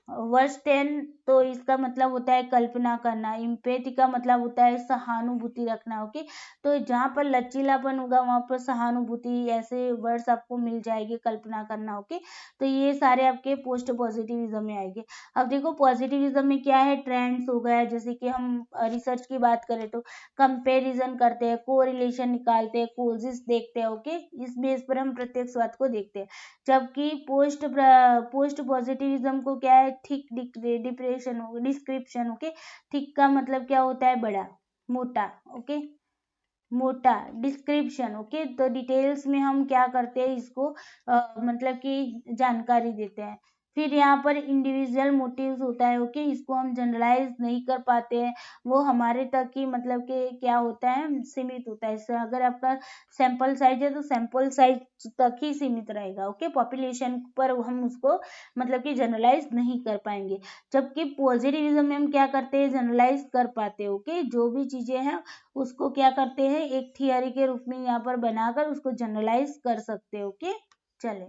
वर्स 10, तो इसका मतलब होता है कल्पना करना। इम्पैथी का मतलब होता है सहानुभूति रखना। ओके। तो जहाँ पर लचीलापन होगा वहां पर सहानुभूति, ऐसे वर्ड्स आपको मिल जाएंगे, कल्पना करना। ओके। तो ये सारे आपके पोस्ट पॉजिटिविज्म में आएंगे। अब देखो, पॉजिटिविज्म में क्या है, ट्रेंड्स हो गया, जैसे कि हम रिसर्च की बात करें तो कंपेरिजन करते हैं, कोरिलेशन निकालते हैं, कोजेस देखते हैं। ओके। इस बेस पर हम प्रत्येक बात को देखते हैं। जबकि पोस्ट पॉजिटिविज्म को क्या है, थिक डिप्रेशन हो, डिस्क्रिप्शन। ओके। थिक का मतलब क्या होता है, बड़ा, मोटा। ओके। मोटा, डिस्क्रिप्शन। ओके। तो डिटेल्स में हम क्या करते हैं, इसको मतलब कि जानकारी देते हैं। फिर यहाँ पर इंडिविजुअल मोटिव्स होता है। ओके। इसको हम जनरलाइज नहीं कर पाते हैं, वो हमारे तक ही मतलब कि क्या होता है, सीमित होता है। इससे अगर आपका सैंपल साइज है तो सैंपल साइज तक ही सीमित रहेगा। ओके। पॉपुलेशन पर हम उसको मतलब कि जनरलाइज नहीं कर पाएंगे। जबकि पॉजिटिविज्म में हम क्या करते हैं, जनरलाइज कर पाते हैं। ओके। जो भी चीजें हैं उसको क्या करते हैं, एक थियरी के रूप में यहाँ पर बनाकर उसको जनरलाइज कर सकते हैं। ओके। चले,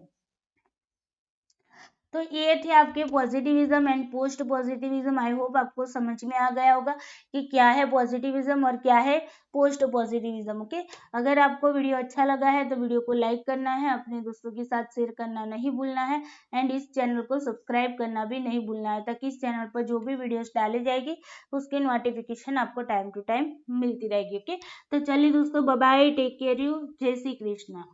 तो ये थे आपके positivism and post positivism. I hope आपको समझ में आ गया होगा कि क्या है पॉजिटिविज्म और क्या है पोस्ट पॉजिटिविज्म। ओके, अगर आपको वीडियो अच्छा लगा है तो वीडियो को लाइक करना है, अपने दोस्तों के साथ शेयर करना नहीं भूलना है, एंड इस चैनल को सब्सक्राइब करना भी नहीं भूलना है, ताकि इस चैनल पर जो भी वीडियोस डाली जाएगी उसकी नोटिफिकेशन आपको टाइम टू टाइम मिलती रहेगी। ओके, तो चलिए दोस्तों, bye bye, take care you, जय श्री कृष्णा।